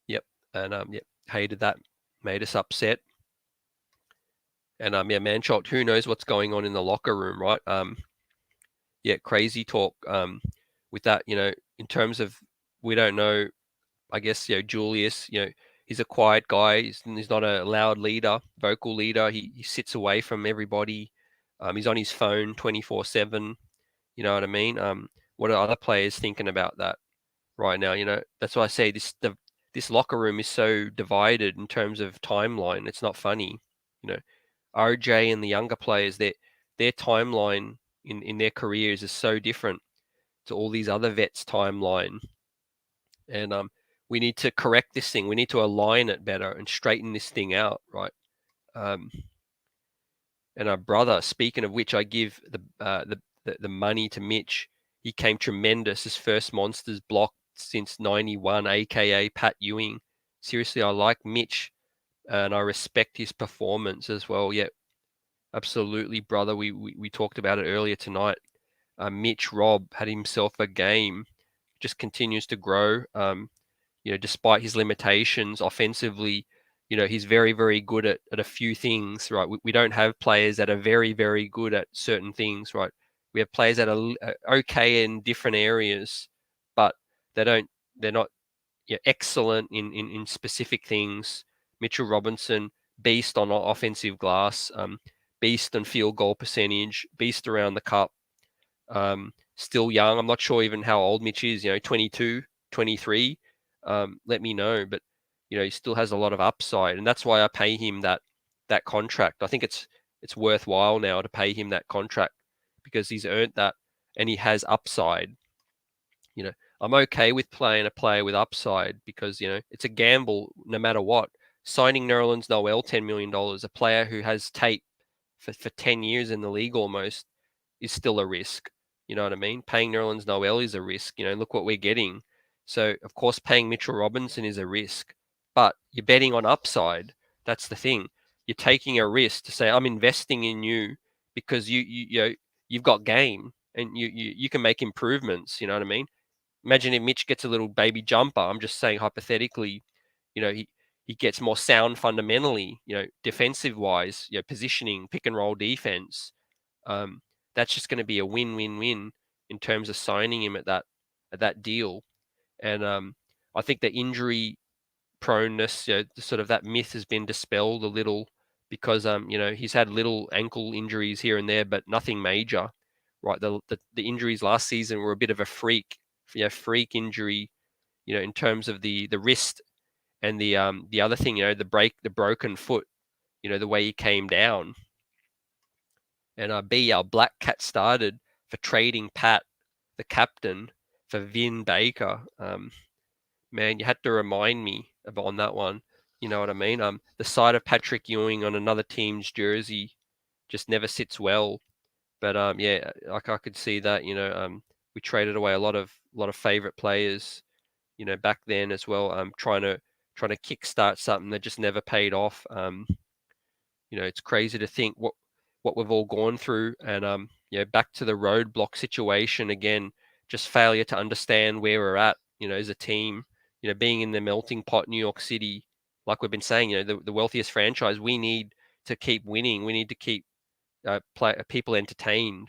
Yep. And hated that. Made us upset. And Manshot, who knows what's going on in the locker room, right? Crazy talk. With that, in terms of, we don't know. I guess Julius, he's a quiet guy. He's not a loud leader, vocal leader. He sits away from everybody. He's on his phone 24/7. You know what I mean? What are other players thinking about that right now? That's why I say this locker room is so divided in terms of timeline. It's not funny. RJ and the younger players, their timeline in their careers is so different to all these other vets' timeline. And we need to correct this thing. We need to align it better and straighten this thing out, right? And our brother, speaking of which, I give the money to Mitch. He came tremendous. His first Monsters block since '91, aka Pat Ewing. Seriously, I like Mitch, and I respect his performance as well. Yeah, absolutely, brother. We talked about it earlier tonight. Mitch Robb had himself a game. Just continues to grow. Despite his limitations offensively, he's very, very good at a few things, right? We don't have players that are very, very good at certain things, right? We have players that are okay in different areas, but they're not excellent in specific things. Mitchell Robinson, beast on offensive glass, beast on field goal percentage, beast around the cup. Still young. I'm not sure even how old Mitch is, 22, 23. Let me know, but he still has a lot of upside, and that's why I pay him that contract. I think it's worthwhile now to pay him that contract because he's earned that and he has upside. I'm okay with playing a player with upside because it's a gamble no matter what. Signing Nerlens Noel $10 million, a player who has tape for 10 years in the league almost, is still a risk. You know what I mean? Paying Nerlens Noel is a risk. Look what we're getting. So, of course, paying Mitchell Robinson is a risk. But you're betting on upside. That's the thing. You're taking a risk to say, I'm investing in you because you've got game and you can make improvements. You know what I mean? Imagine if Mitch gets a little baby jumper. I'm just saying hypothetically, he gets more sound fundamentally, defensive wise, positioning, pick and roll defense. That's just going to be a win-win-win in terms of signing him at that deal. And I think the injury proneness, sort of that myth has been dispelled a little because he's had little ankle injuries here and there, but nothing major. Right, the injuries last season were a bit of a freak injury, in terms of the wrist and the other thing, the broken foot, the way he came down. And our Black Cat started for trading Pat, the captain, for Vin Baker. Man, you had to remind me on that one. You know what I mean? The sight of Patrick Ewing on another team's jersey just never sits well. But like I could see that. We traded away a lot of favorite players, back then as well. Trying to kickstart something that just never paid off. It's crazy to think what we've all gone through, and back to the roadblock situation again. Just failure to understand where we're at, as a team. Being in the melting pot, New York City, like we've been saying, the wealthiest franchise. We need to keep winning. We need to keep people entertained,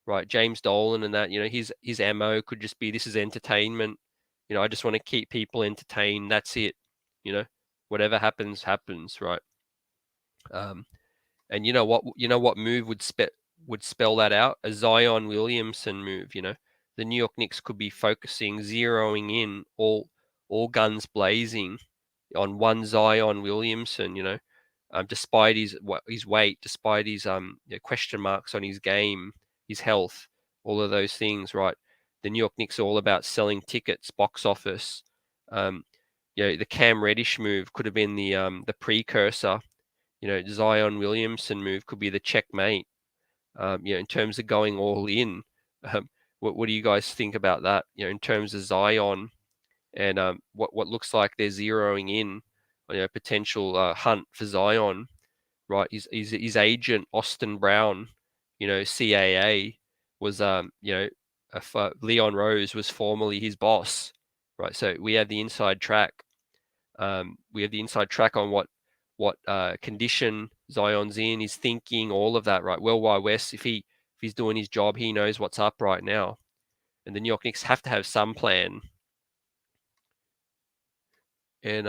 right? James Dolan and that, his MO could just be, this is entertainment. I just want to keep people entertained. That's it. Whatever happens, right? And you know what move would spell that out? A Zion Williamson move. The New York Knicks could be focusing, zeroing in all guns blazing on one Zion Williamson. despite his weight, despite his question marks on his game, his health, all of those things, right? The New York Knicks are all about selling tickets, box office. The Cam Reddish move could have been the precursor. Zion Williamson move could be the checkmate. In terms of going all in, what do you guys think about that? In terms of Zion and what looks like they're zeroing in on potential hunt for Zion, right? His agent Austin Brown, CAA was Leon Rose was formerly his boss, right? So we have the inside track. We have the inside track on what condition Zion's in, his thinking, all of that, right? Well, Wild West, if he's doing his job, he knows what's up right now, and the New York Knicks have to have some plan. And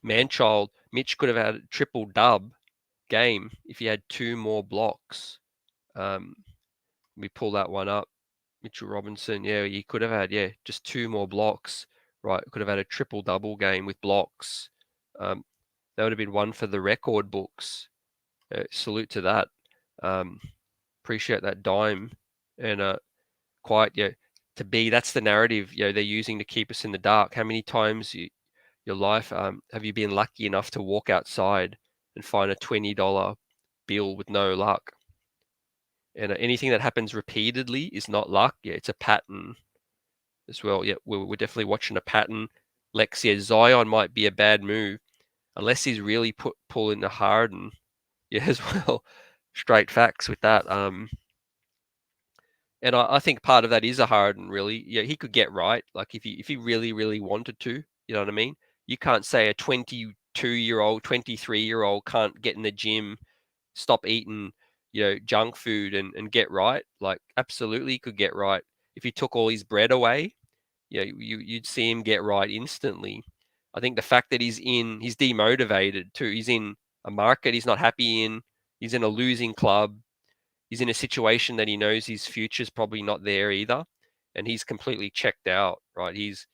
Manchild, Mitch could have had a triple dub game if he had 2 more blocks. We pull that one up. Mitchell Robinson, yeah, he could have had just 2 more blocks, right? Could have had a triple double game with blocks. That would have been one for the record books. Salute to that. Appreciate that dime, and that's the narrative they're using to keep us in the dark. How many times your life have you been lucky enough to walk outside and find a $20 bill with no luck? And anything that happens repeatedly is not luck. Yeah, it's a pattern as well. Yeah, we're definitely watching a pattern. Lex, Zion might be a bad move unless he's really pulling the Harden. Yeah, as well. Straight facts with that. And I think part of that is a Harden, really. Yeah, he could get right. Like if he really, really wanted to, you know what I mean? You can't say a 22-year-old, 23-year-old can't get in the gym, stop eating, junk food and get right. Like absolutely could get right. If you took all his bread away, you'd see him get right instantly. I think the fact that he's demotivated too. He's in a market he's not happy in. He's in a losing club. He's in a situation that he knows his future's probably not there either, and he's completely checked out, right? He's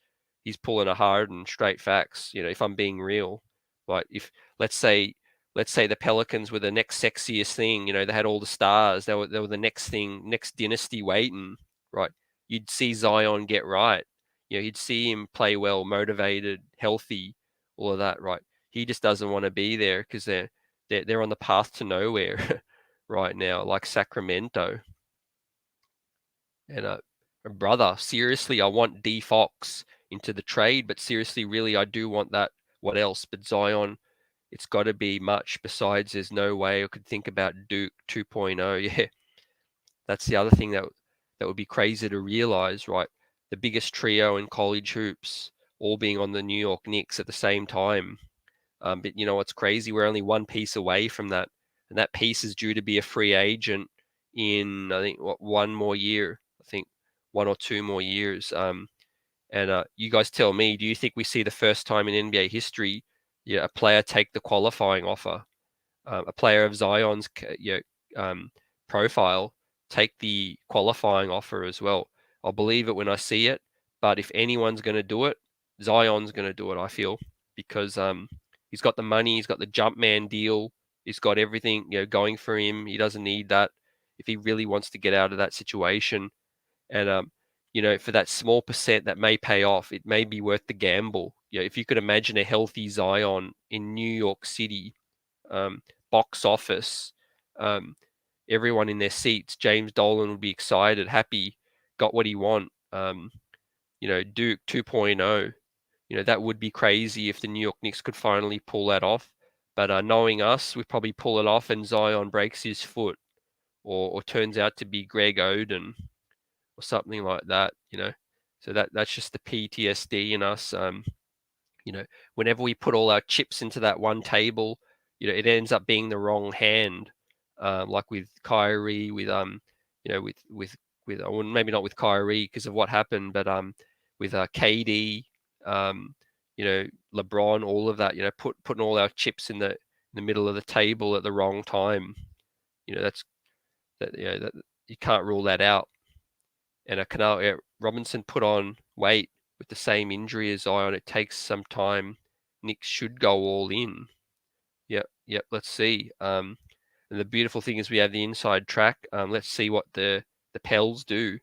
pulling a hard and straight facts. If I'm being real, right? If let's say the Pelicans were the next sexiest thing, they had all the stars, they were the next thing, next dynasty waiting, right? You'd see Zion get right. You'd see him play well, motivated, healthy, all of that, right? He just doesn't want to be there because they're on the path to nowhere right now, like Sacramento. And brother, seriously, I want D Fox into the trade, but seriously, really, I do want that. What else? But Zion, it's got to be much besides. There's no way I could think about Duke 2.0. Yeah, that's the other thing that would be crazy to realize, right? The biggest trio in college hoops, all being on the New York Knicks at the same time. But what's crazy? We're only one piece away from that, and that piece is due to be a free agent in I think one more year. I think 1 or 2 more years. And you guys tell me, do you think we see the first time in NBA history, a player take the qualifying offer, a player of Zion's profile take the qualifying offer as well? I'll believe it when I see it, but if anyone's going to do it, Zion's going to do it. I feel because he's got the money, he's got the Jumpman deal, he's got everything going for him. He doesn't need that if he really wants to get out of that situation. And for that small percent that may pay off, it may be worth the gamble. If you could imagine a healthy Zion in New York City, box office, everyone in their seats, James Dolan would be excited, happy, got what he want. Duke 2.0. That would be crazy if the New York Knicks could finally pull that off. But knowing us, we probably pull it off and Zion breaks his foot or turns out to be Greg Oden or something like that, So that's just the PTSD in us. Whenever we put all our chips into that one table, it ends up being the wrong hand. Like with Kyrie, with well, maybe not with Kyrie because of what happened, but with KD, LeBron, all of that, putting all our chips in the middle of the table at the wrong time. That's that. That you can't rule that out. And Robinson put on weight with the same injury as Zion. It takes some time. Knicks should go all in. Yep. Let's see. And the beautiful thing is we have the inside track. Let's see what the Pels do,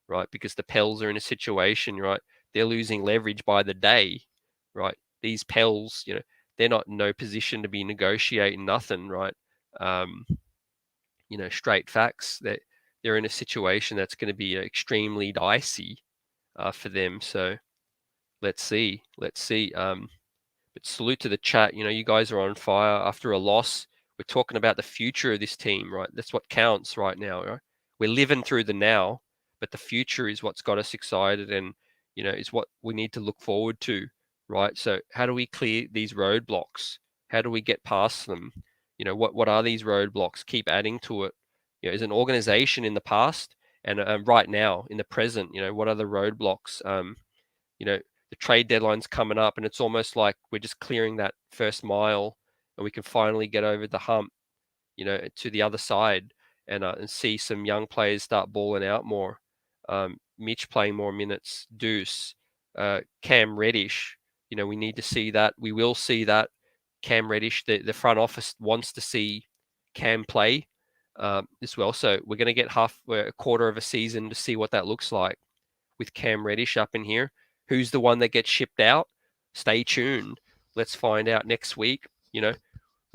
right? Because the Pels are in a situation, right? They're losing leverage by the day, right? These Pels, they're not in no position to be negotiating nothing, right? Um, straight facts that they're in a situation that's going to be extremely dicey for them. So let's see. But salute to the chat. You guys are on fire after a loss. We're talking about the future of this team, right? That's what counts right now, right? We're living through the now, but the future is what's got us excited and, is what we need to look forward to, right? So how do we clear these roadblocks? How do we get past them? What are these roadblocks? Keep adding to it. As an organization in the past and right now in the present, what are the roadblocks? The trade deadline's coming up, and it's almost like we're just clearing that first mile, and we can finally get over the hump, to the other side, and see some young players start balling out more. Mitch playing more minutes, Deuce, Cam Reddish. We need to see that. We will see that. Cam Reddish, the front office wants to see Cam play as well. So we're going to get a quarter of a season to see what that looks like with Cam Reddish up in here. Who's the one that gets shipped out? Stay tuned. Let's find out next week. We've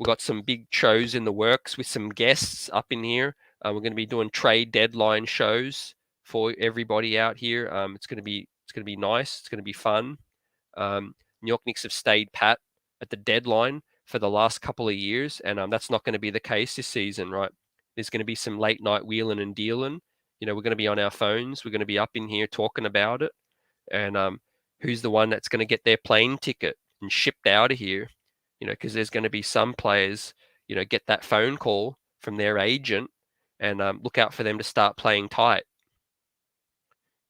got some big shows in the works with some guests up in here. We're going to be doing trade deadline shows for everybody out here. It's going to be nice. It's going to be fun. New York Knicks have stayed pat at the deadline for the last couple of years, and that's not going to be the case this season, right? There's going to be some late night wheeling and dealing. We're going to be on our phones. We're going to be up in here talking about it, and who's the one that's going to get their plane ticket and shipped out of here? Because there's going to be some players, get that phone call from their agent, and look out for them to start playing tight.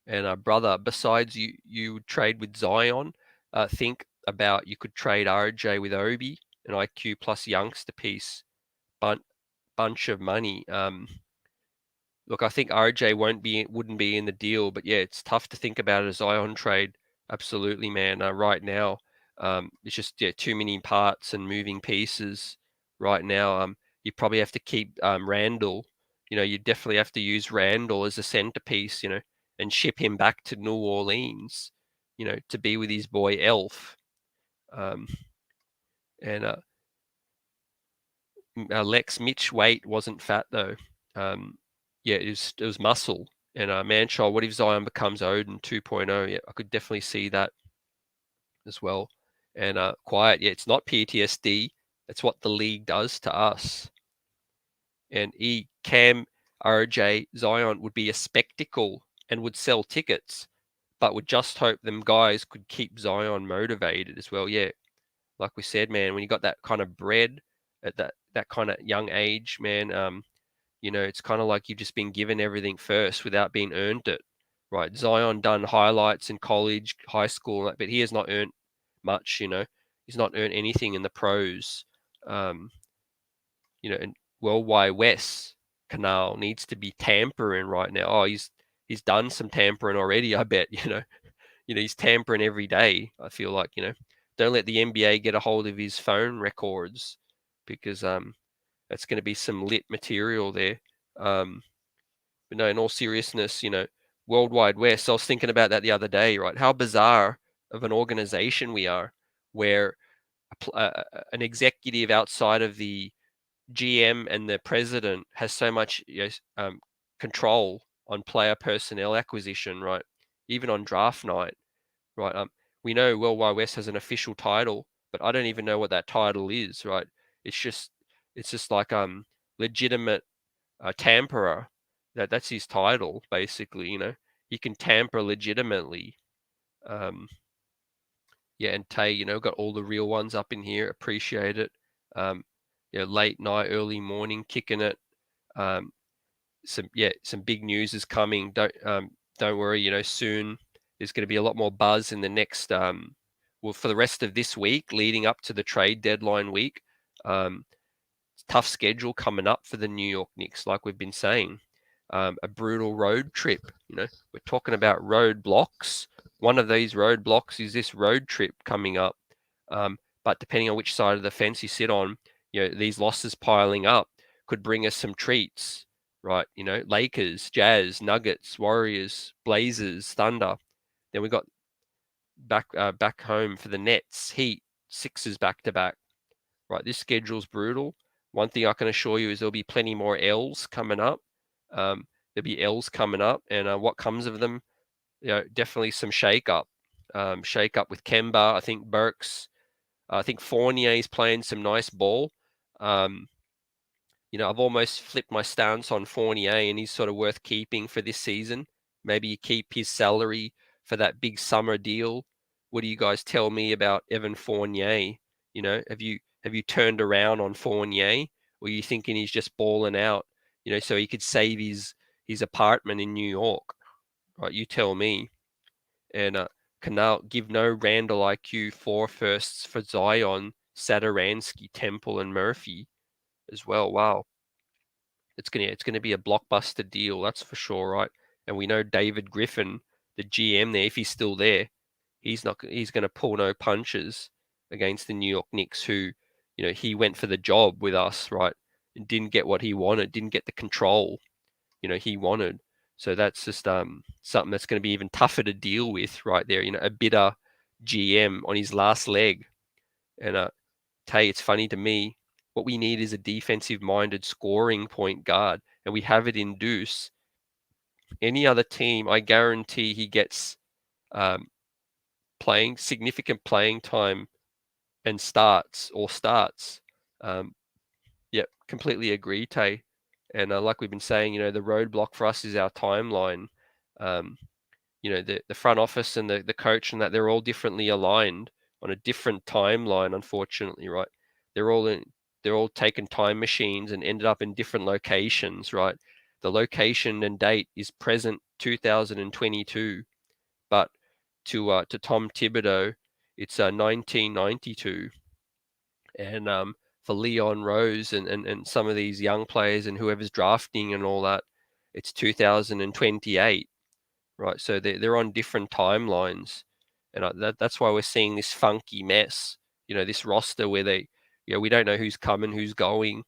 And brother, besides you would trade with Zion, think about you could trade RJ with Obi, an IQ plus youngster piece, bunch of money. Look, I think RJ wouldn't be in the deal, but yeah, it's tough to think about a Zion trade. Absolutely, man. Right now, it's just too many parts and moving pieces. Right now, you probably have to keep Randall. You definitely have to use Randall as a centerpiece. And ship him back to New Orleans. To be with his boy Elf. And Lex Mitch weight wasn't fat though. Yeah, it was muscle. And Manchild, what if Zion becomes Odin 2.0? Yeah, I could definitely see that as well. And Quiet, yeah, it's not PTSD. That's what the league does to us. And Cam, RJ, Zion would be a spectacle and would sell tickets, but would just hope them guys could keep Zion motivated as well. Yeah, like we said, man, when you got that kind of bread at that kind of young age, man, it's kind of like you've just been given everything first without being earned it, right? Zion done highlights in college, high school, but he has not earned much. He's not earned anything in the pros. And Worldwide West Canal needs to be tampering right now. Oh, he's done some tampering already. I bet. He's tampering every day. I feel like don't let the NBA get a hold of his phone records because that's going to be some lit material there. But no, in all seriousness, Worldwide West, I was thinking about that the other day, right? How bizarre of an organization we are, where an executive outside of the GM and the president has so much control on player personnel acquisition, right? Even on draft night, right? We know Worldwide West has an official title, but I don't even know what that title is, right? It's just like legitimate tamperer. That's his title, basically. He can tamper legitimately. Yeah, and Tay, got all the real ones up in here. Appreciate it. Late night, early morning, kicking it. Some big news is coming. Don't worry. Soon there's going to be a lot more buzz in the next for the rest of this week, leading up to the trade deadline week. Tough schedule coming up for the New York Knicks, like we've been saying. A brutal road trip. We're talking about roadblocks. One of these roadblocks is this road trip coming up. But depending on which side of the fence you sit on, these losses piling up could bring us some treats, right? Lakers, Jazz, Nuggets, Warriors, Blazers, Thunder. Then we got back home for the Nets, Heat, Sixers back to back. Right, this schedule's brutal. One thing I can assure you is there'll be plenty more L's coming up. There'll be L's coming up, and what comes of them, definitely some shake up. Shake up with Kemba. I think Burks. I think Fournier's playing some nice ball. I've almost flipped my stance on Fournier, and he's sort of worth keeping for this season. Maybe you keep his salary for that big summer deal. What do you guys tell me about Evan Fournier? Have you turned around on Fournier, or are you thinking he's just balling out? So he could save his apartment in New York, right? You tell me. And Canal give no Randall IQ 4 firsts for Zion, Sadaransky, Temple, and Murphy as well. Wow. It's gonna be a blockbuster deal, that's for sure, right? And we know David Griffin, the GM there, if he's still there, he's gonna pull no punches against the New York Knicks, who, he went for the job with us, right? And didn't get what he wanted, didn't get the control, he wanted. So that's just something that's going to be even tougher to deal with right there. A bitter GM on his last leg. And Tay, it's funny to me. What we need is a defensive-minded scoring point guard, and we have it in Deuce. Any other team, I guarantee he gets significant playing time and starts. Yep, completely agree, Tay. And like we've been saying, the roadblock for us is our timeline. The front office and the coach and that, they're all differently aligned on a different timeline, unfortunately, right? They're all taken time machines and ended up in different locations, right? The location and date is present 2022, but to Tom Thibodeau, it's 1992. And for Leon Rose and some of these young players and whoever's drafting and all that, it's 2028. Right, so they're on different timelines, and that's why we're seeing this funky mess. This roster where we don't know who's coming, who's going.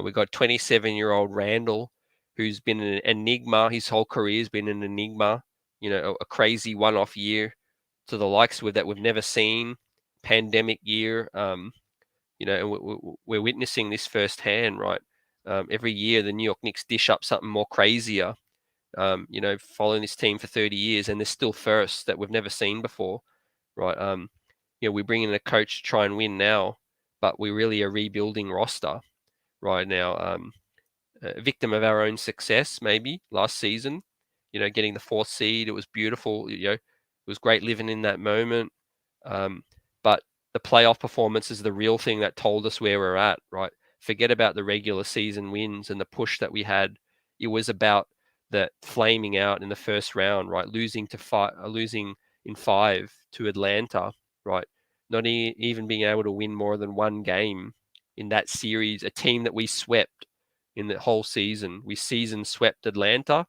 We've got 27-year-old Randall, who's been an enigma. His whole career's been an enigma. A crazy one-off year to the likes that we've never seen. Pandemic year. And we're witnessing this firsthand, right? Every year the New York Knicks dish up something more crazier. Following this team for 30 years, and they're still first that we've never seen before, right? We bring in a coach to try and win now, but we really are rebuilding roster right now. A victim of our own success, maybe last season, getting the 4th seed. It was beautiful. It was great living in that moment. But the playoff performance is the real thing that told us where we're at, right? Forget about the regular season wins and the push that we had. It was about the flaming out in the first round, right? Losing in 5 to Atlanta, right? Not even being able to win more than one game in that series, a team that we swept in the whole season. We season swept Atlanta,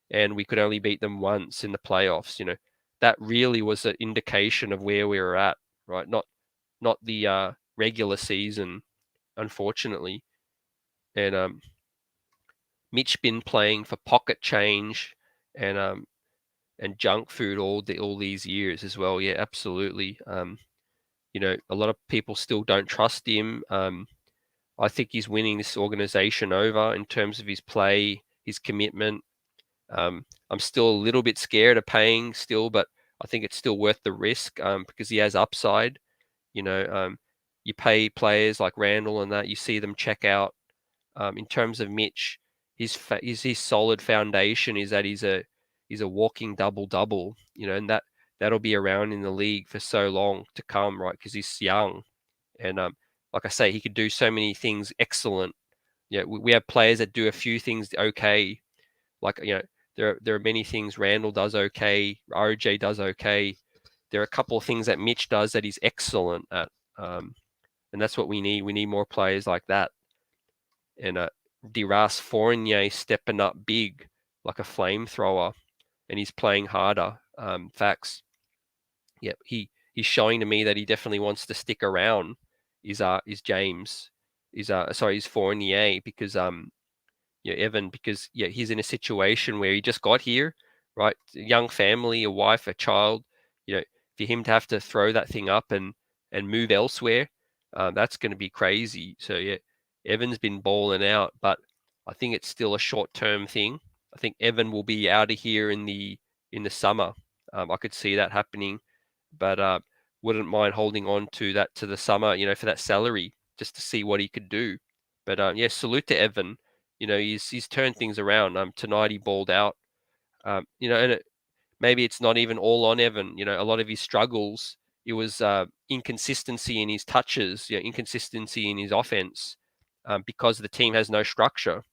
and we could only beat them once in the playoffs. That really was an indication of where we were at, right? Not the regular season, unfortunately. And Mitch been playing for pocket change and junk food all these years as well. Yeah, absolutely. A lot of people still don't trust him. I think he's winning this organization over in terms of his play, his commitment. I'm still a little bit scared of paying still, but I think it's still worth the risk because he has upside. You pay players like Randall and that, you see them check out. In terms of Mitch, his solid foundation is that he's a walking double, and that'll be around in the league for so long to come, right? Because he's young, and like I say, he could do so many things excellent. We have players that do a few things okay, like there are many things Randall does okay, RJ does okay. There are a couple of things that Mitch does that he's excellent at, and that's what we need. We need more players like that. And Diras Fournier stepping up big like a flamethrower, and he's playing harder. Facts. Yep, he's showing to me that he definitely wants to stick around. Is James is Fournier, because Evan, because he's in a situation where he just got here, right? A young family, a wife, a child. For him to have to throw that thing up and move elsewhere, that's going to be crazy. So Evan's been balling out, but I think it's still a short-term thing. I think Evan will be out of here in the summer. I could see that happening, but wouldn't mind holding on to that to the summer, for that salary, just to see what he could do. But salute to Evan. He's turned things around. Tonight he balled out. And maybe it's not even all on Evan. A lot of his struggles, it was inconsistency in his touches, inconsistency in his offense, because the team has no structure.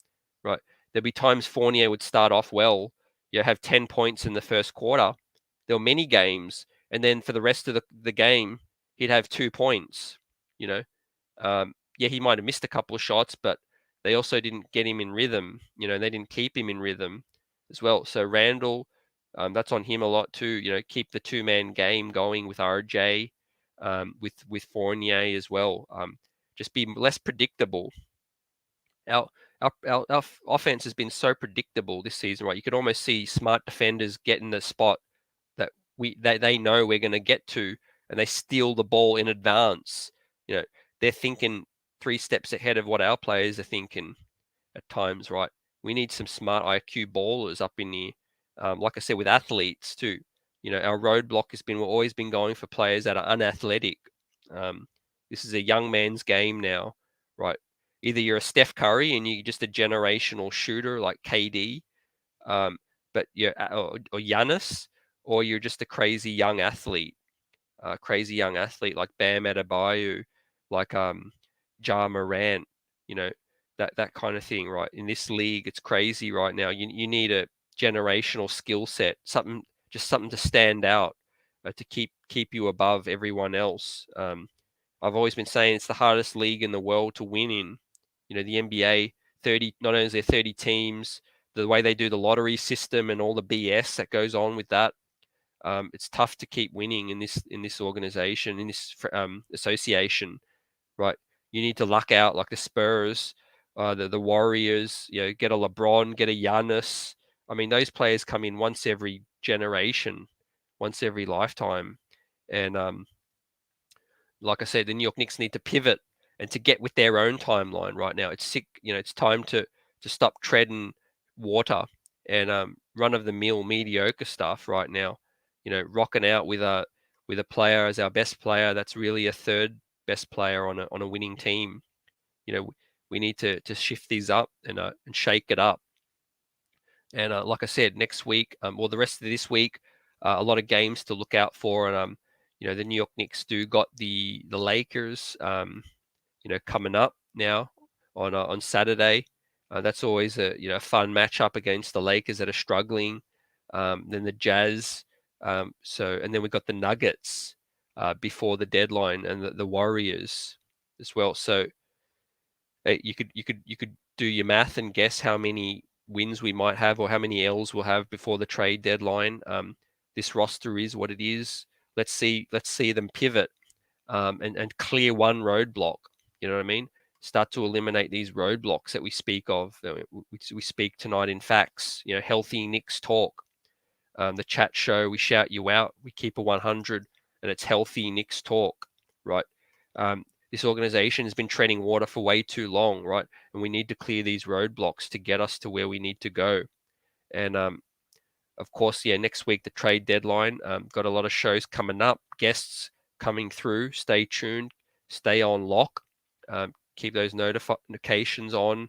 Right? There'd be times Fournier would start off well, have 10 points in the first quarter. There were many games, and then for the rest of the game, he'd have 2 points. He might have missed a couple of shots, but they also didn't get him in rhythm. They didn't keep him in rhythm as well. So Randall, that's on him a lot too. Keep the 2-man game going with RJ, with Fournier as well. Just be less predictable. Our offense has been so predictable this season, right? You could almost see smart defenders get in the spot that they know we're going to get to, and they steal the ball in advance. They're thinking 3 steps ahead of what our players are thinking at times, right? We need some smart IQ ballers up in here. Like I said, with athletes too. Our roadblock we've always been going for players that are unathletic. This is a young man's game now, right? Either you're a Steph Curry and you're just a generational shooter like KD, but or Giannis, or you're just a crazy young athlete like Bam Adebayo, like Ja Morant, that kind of thing, right? In this league, it's crazy right now. You need a generational skill set, something to stand out, to keep you above everyone else. I've always been saying it's the hardest league in the world to win in. The NBA, 30, not only is there 30 teams, the way they do the lottery system and all the BS that goes on with that, it's tough to keep winning in this organization, in this association, right? You need to luck out like the Spurs, the Warriors. Get a LeBron, get a Giannis. I mean, those players come in once every generation, once every lifetime, and like I said, the New York Knicks need to pivot and to get with their own timeline right now. It's sick. It's time to stop treading water and run of the mill mediocre stuff right now. Rocking out with a player as our best player that's really a third best player on a winning team. We need to shift these up and shake it up. And like I said, next week, the rest of this week, a lot of games to look out for. And the New York Knicks got the Lakers, coming up now on Saturday. That's always a fun matchup against the Lakers that are struggling. Then the Jazz. And then we got the Nuggets before the deadline, and the Warriors as well. So you could do your math and guess how many wins we might have or how many L's we'll have before the trade deadline. This roster is what it is. Let's see them pivot and clear one roadblock. You know what I mean? Start to eliminate these roadblocks that we speak of. We speak tonight in facts. Healthy Knicks talk. The chat show, we shout you out. We keep a 100, and it's healthy Knicks talk, right? This organization has been treading water for way too long, right? And we need to clear these roadblocks to get us to where we need to go. And of course, next week, the trade deadline. Got a lot of shows coming up, guests coming through. Stay tuned, stay on lock. Keep those notifications on.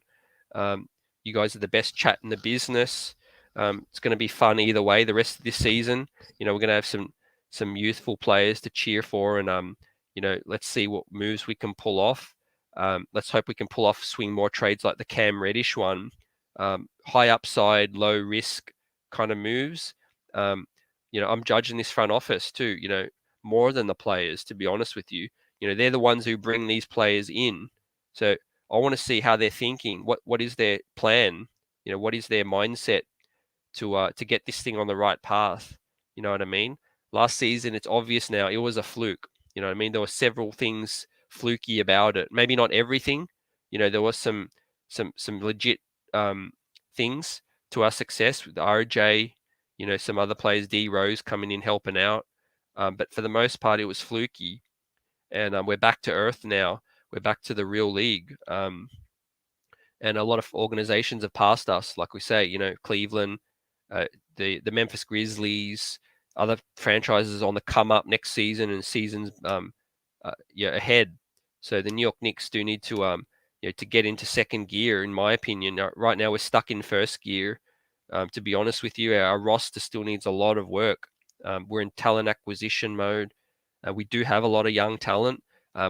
You guys are the best chat in the business. It's going to be fun either way the rest of this season. We're going to have some youthful players to cheer for, and let's see what moves we can pull off. Let's hope we can pull off swing more trades like the Cam Reddish one. High upside, low risk kind of moves. I'm judging this front office too, more than the players, to be honest with you. They're the ones who bring these players in. So I want to see how they're thinking. What is their plan? What is their mindset to get this thing on the right path? You know what I mean? Last season, it's obvious now, it was a fluke. You know what I mean? There were several things fluky about it. Maybe not everything. there was some legit things to our success with RJ, some other players, D Rose coming in helping out. But for the most part, it was fluky, and we're back to earth now. We're back to the real league. And a lot of organizations have passed us, like we say, Cleveland, the Memphis Grizzlies, other franchises on the come up next season and seasons ahead. So the New York Knicks do need to to get into second gear, in my opinion. Right now we're stuck in first gear. To be honest with you, our roster still needs a lot of work. We're in talent acquisition mode. We do have a lot of young talent.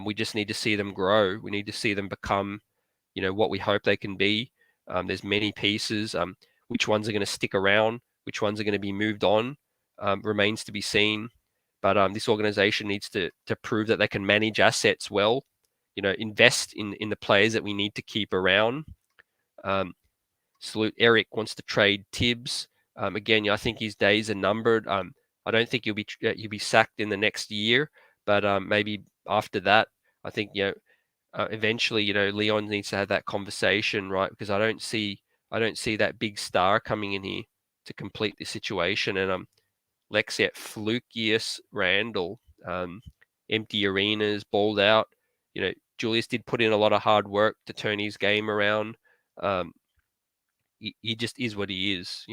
We just need to see them grow. We need to see them become what we hope they can be. There's many pieces. Which ones are going to stick around? Which ones are going to be moved on? Remains to be seen. But this organization needs to prove that they can manage assets well. Invest in the players that we need to keep around. Salute Eric wants to trade Tibbs. Again, I think his days are numbered. I don't think he'll be sacked in the next year, but maybe after that, I think eventually, Leon needs to have that conversation, right? Because I don't see that big star coming in here to complete the situation. And Lexiat, Flukius, Randall, empty arenas, balled out. Julius did put in a lot of hard work to turn his game around. He just is what he is.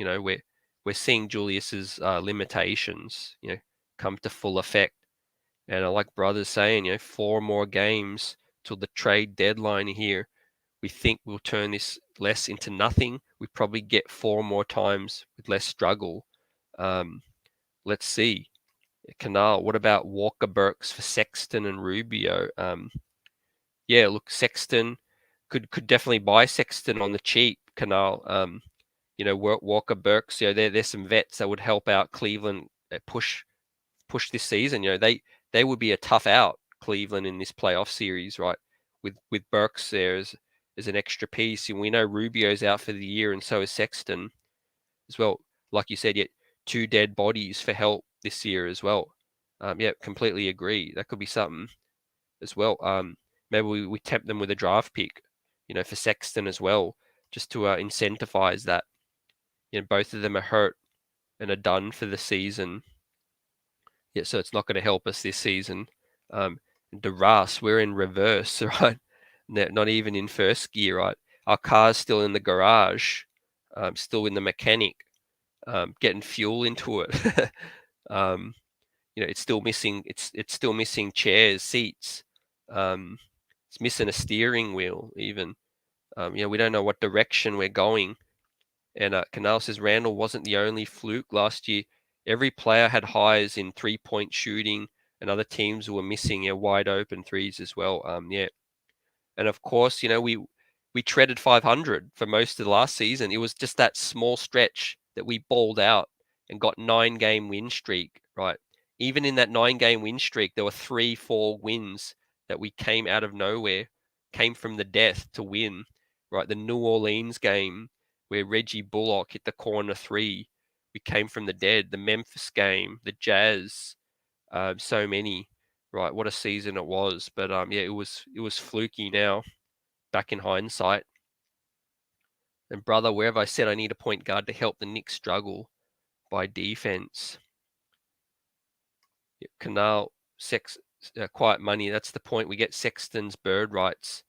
We're seeing Julius's limitations, come to full effect. And like Brothers saying, 4 more games till the trade deadline here. We think we'll turn this less into nothing. We probably get 4 more times with less struggle. Let's see. Canal, what about Walker Burks for Sexton and Rubio? Yeah, look, Sexton could definitely buy Sexton on the cheap. Canal, Walker Burks, there's some vets that would help out Cleveland push this season. They would be a tough out, Cleveland, in this playoff series, right? With Burks there as an extra piece, and we know Rubio's out for the year, and so is Sexton as well. Like you said, yet 2 dead bodies for help this year as well. Yeah, completely agree. That could be something as well. Maybe we tempt them with a draft pick, for Sexton as well, just to incentivize that. Both of them are hurt and are done for the season. Yeah, so it's not going to help us this season. DeRoss, we're in reverse, right? Not even in first gear, right? Our car's still in the garage, still in the mechanic, getting fuel into it. It's still missing. It's still missing chairs, seats. It's missing a steering wheel, even. We don't know what direction we're going. And Canal says Randall wasn't the only fluke last year. Every player had highs in 3-point shooting, and other teams were missing wide open threes as well. And of course, we treaded 500 for most of the last season. It was just that small stretch that we balled out and got 9-game win streak, right? Even in that 9-game win streak, there were 3-4 wins that we came out of nowhere, came from the death to win, right? The New Orleans game where Reggie Bullock hit the corner 3, we came from the dead. The Memphis game, the Jazz, so many, right? What a season it was. But it was fluky now, back in hindsight. And brother, wherever I said I need a point guard to help the Knicks struggle by defense. Canal, quiet money. That's the point. We get Sexton's bird rights,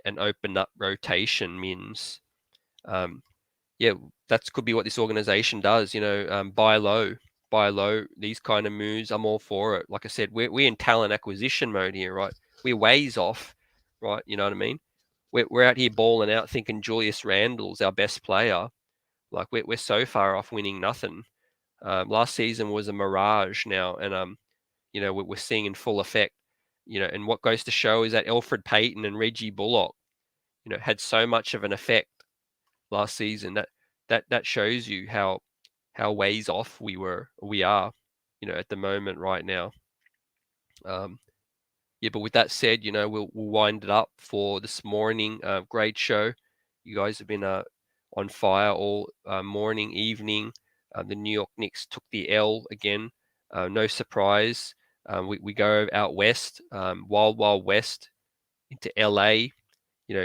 and open up rotation mins. That could be what this organization does. Buy low. These kind of moves, I'm all for it. Like I said, we're in talent acquisition mode here, right? We're ways off, right? You know what I mean? We're out here balling out, thinking Julius Randle's our best player. Like we're so far off winning nothing. Last season was a mirage now, and we're seeing in full effect. And what goes to show is that Elfrid Payton and Reggie Bullock, had so much of an effect last season. That shows you how ways off we are, at the moment right now. But with that said, we'll wind it up for this morning. Great show. You guys have been on fire all morning, evening. The New York Knicks took the L again. No surprise. We go out west, wild west into LA.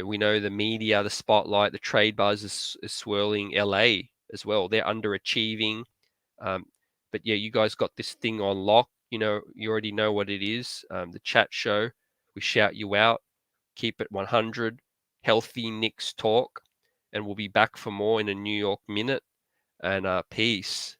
we know the media, the spotlight, the trade buzz is swirling LA as well. They're underachieving. But yeah, you guys got this thing on lock. You already know what it is. The chat show, we shout you out. Keep it 100. Healthy Knicks talk. And we'll be back for more in a New York minute. And peace.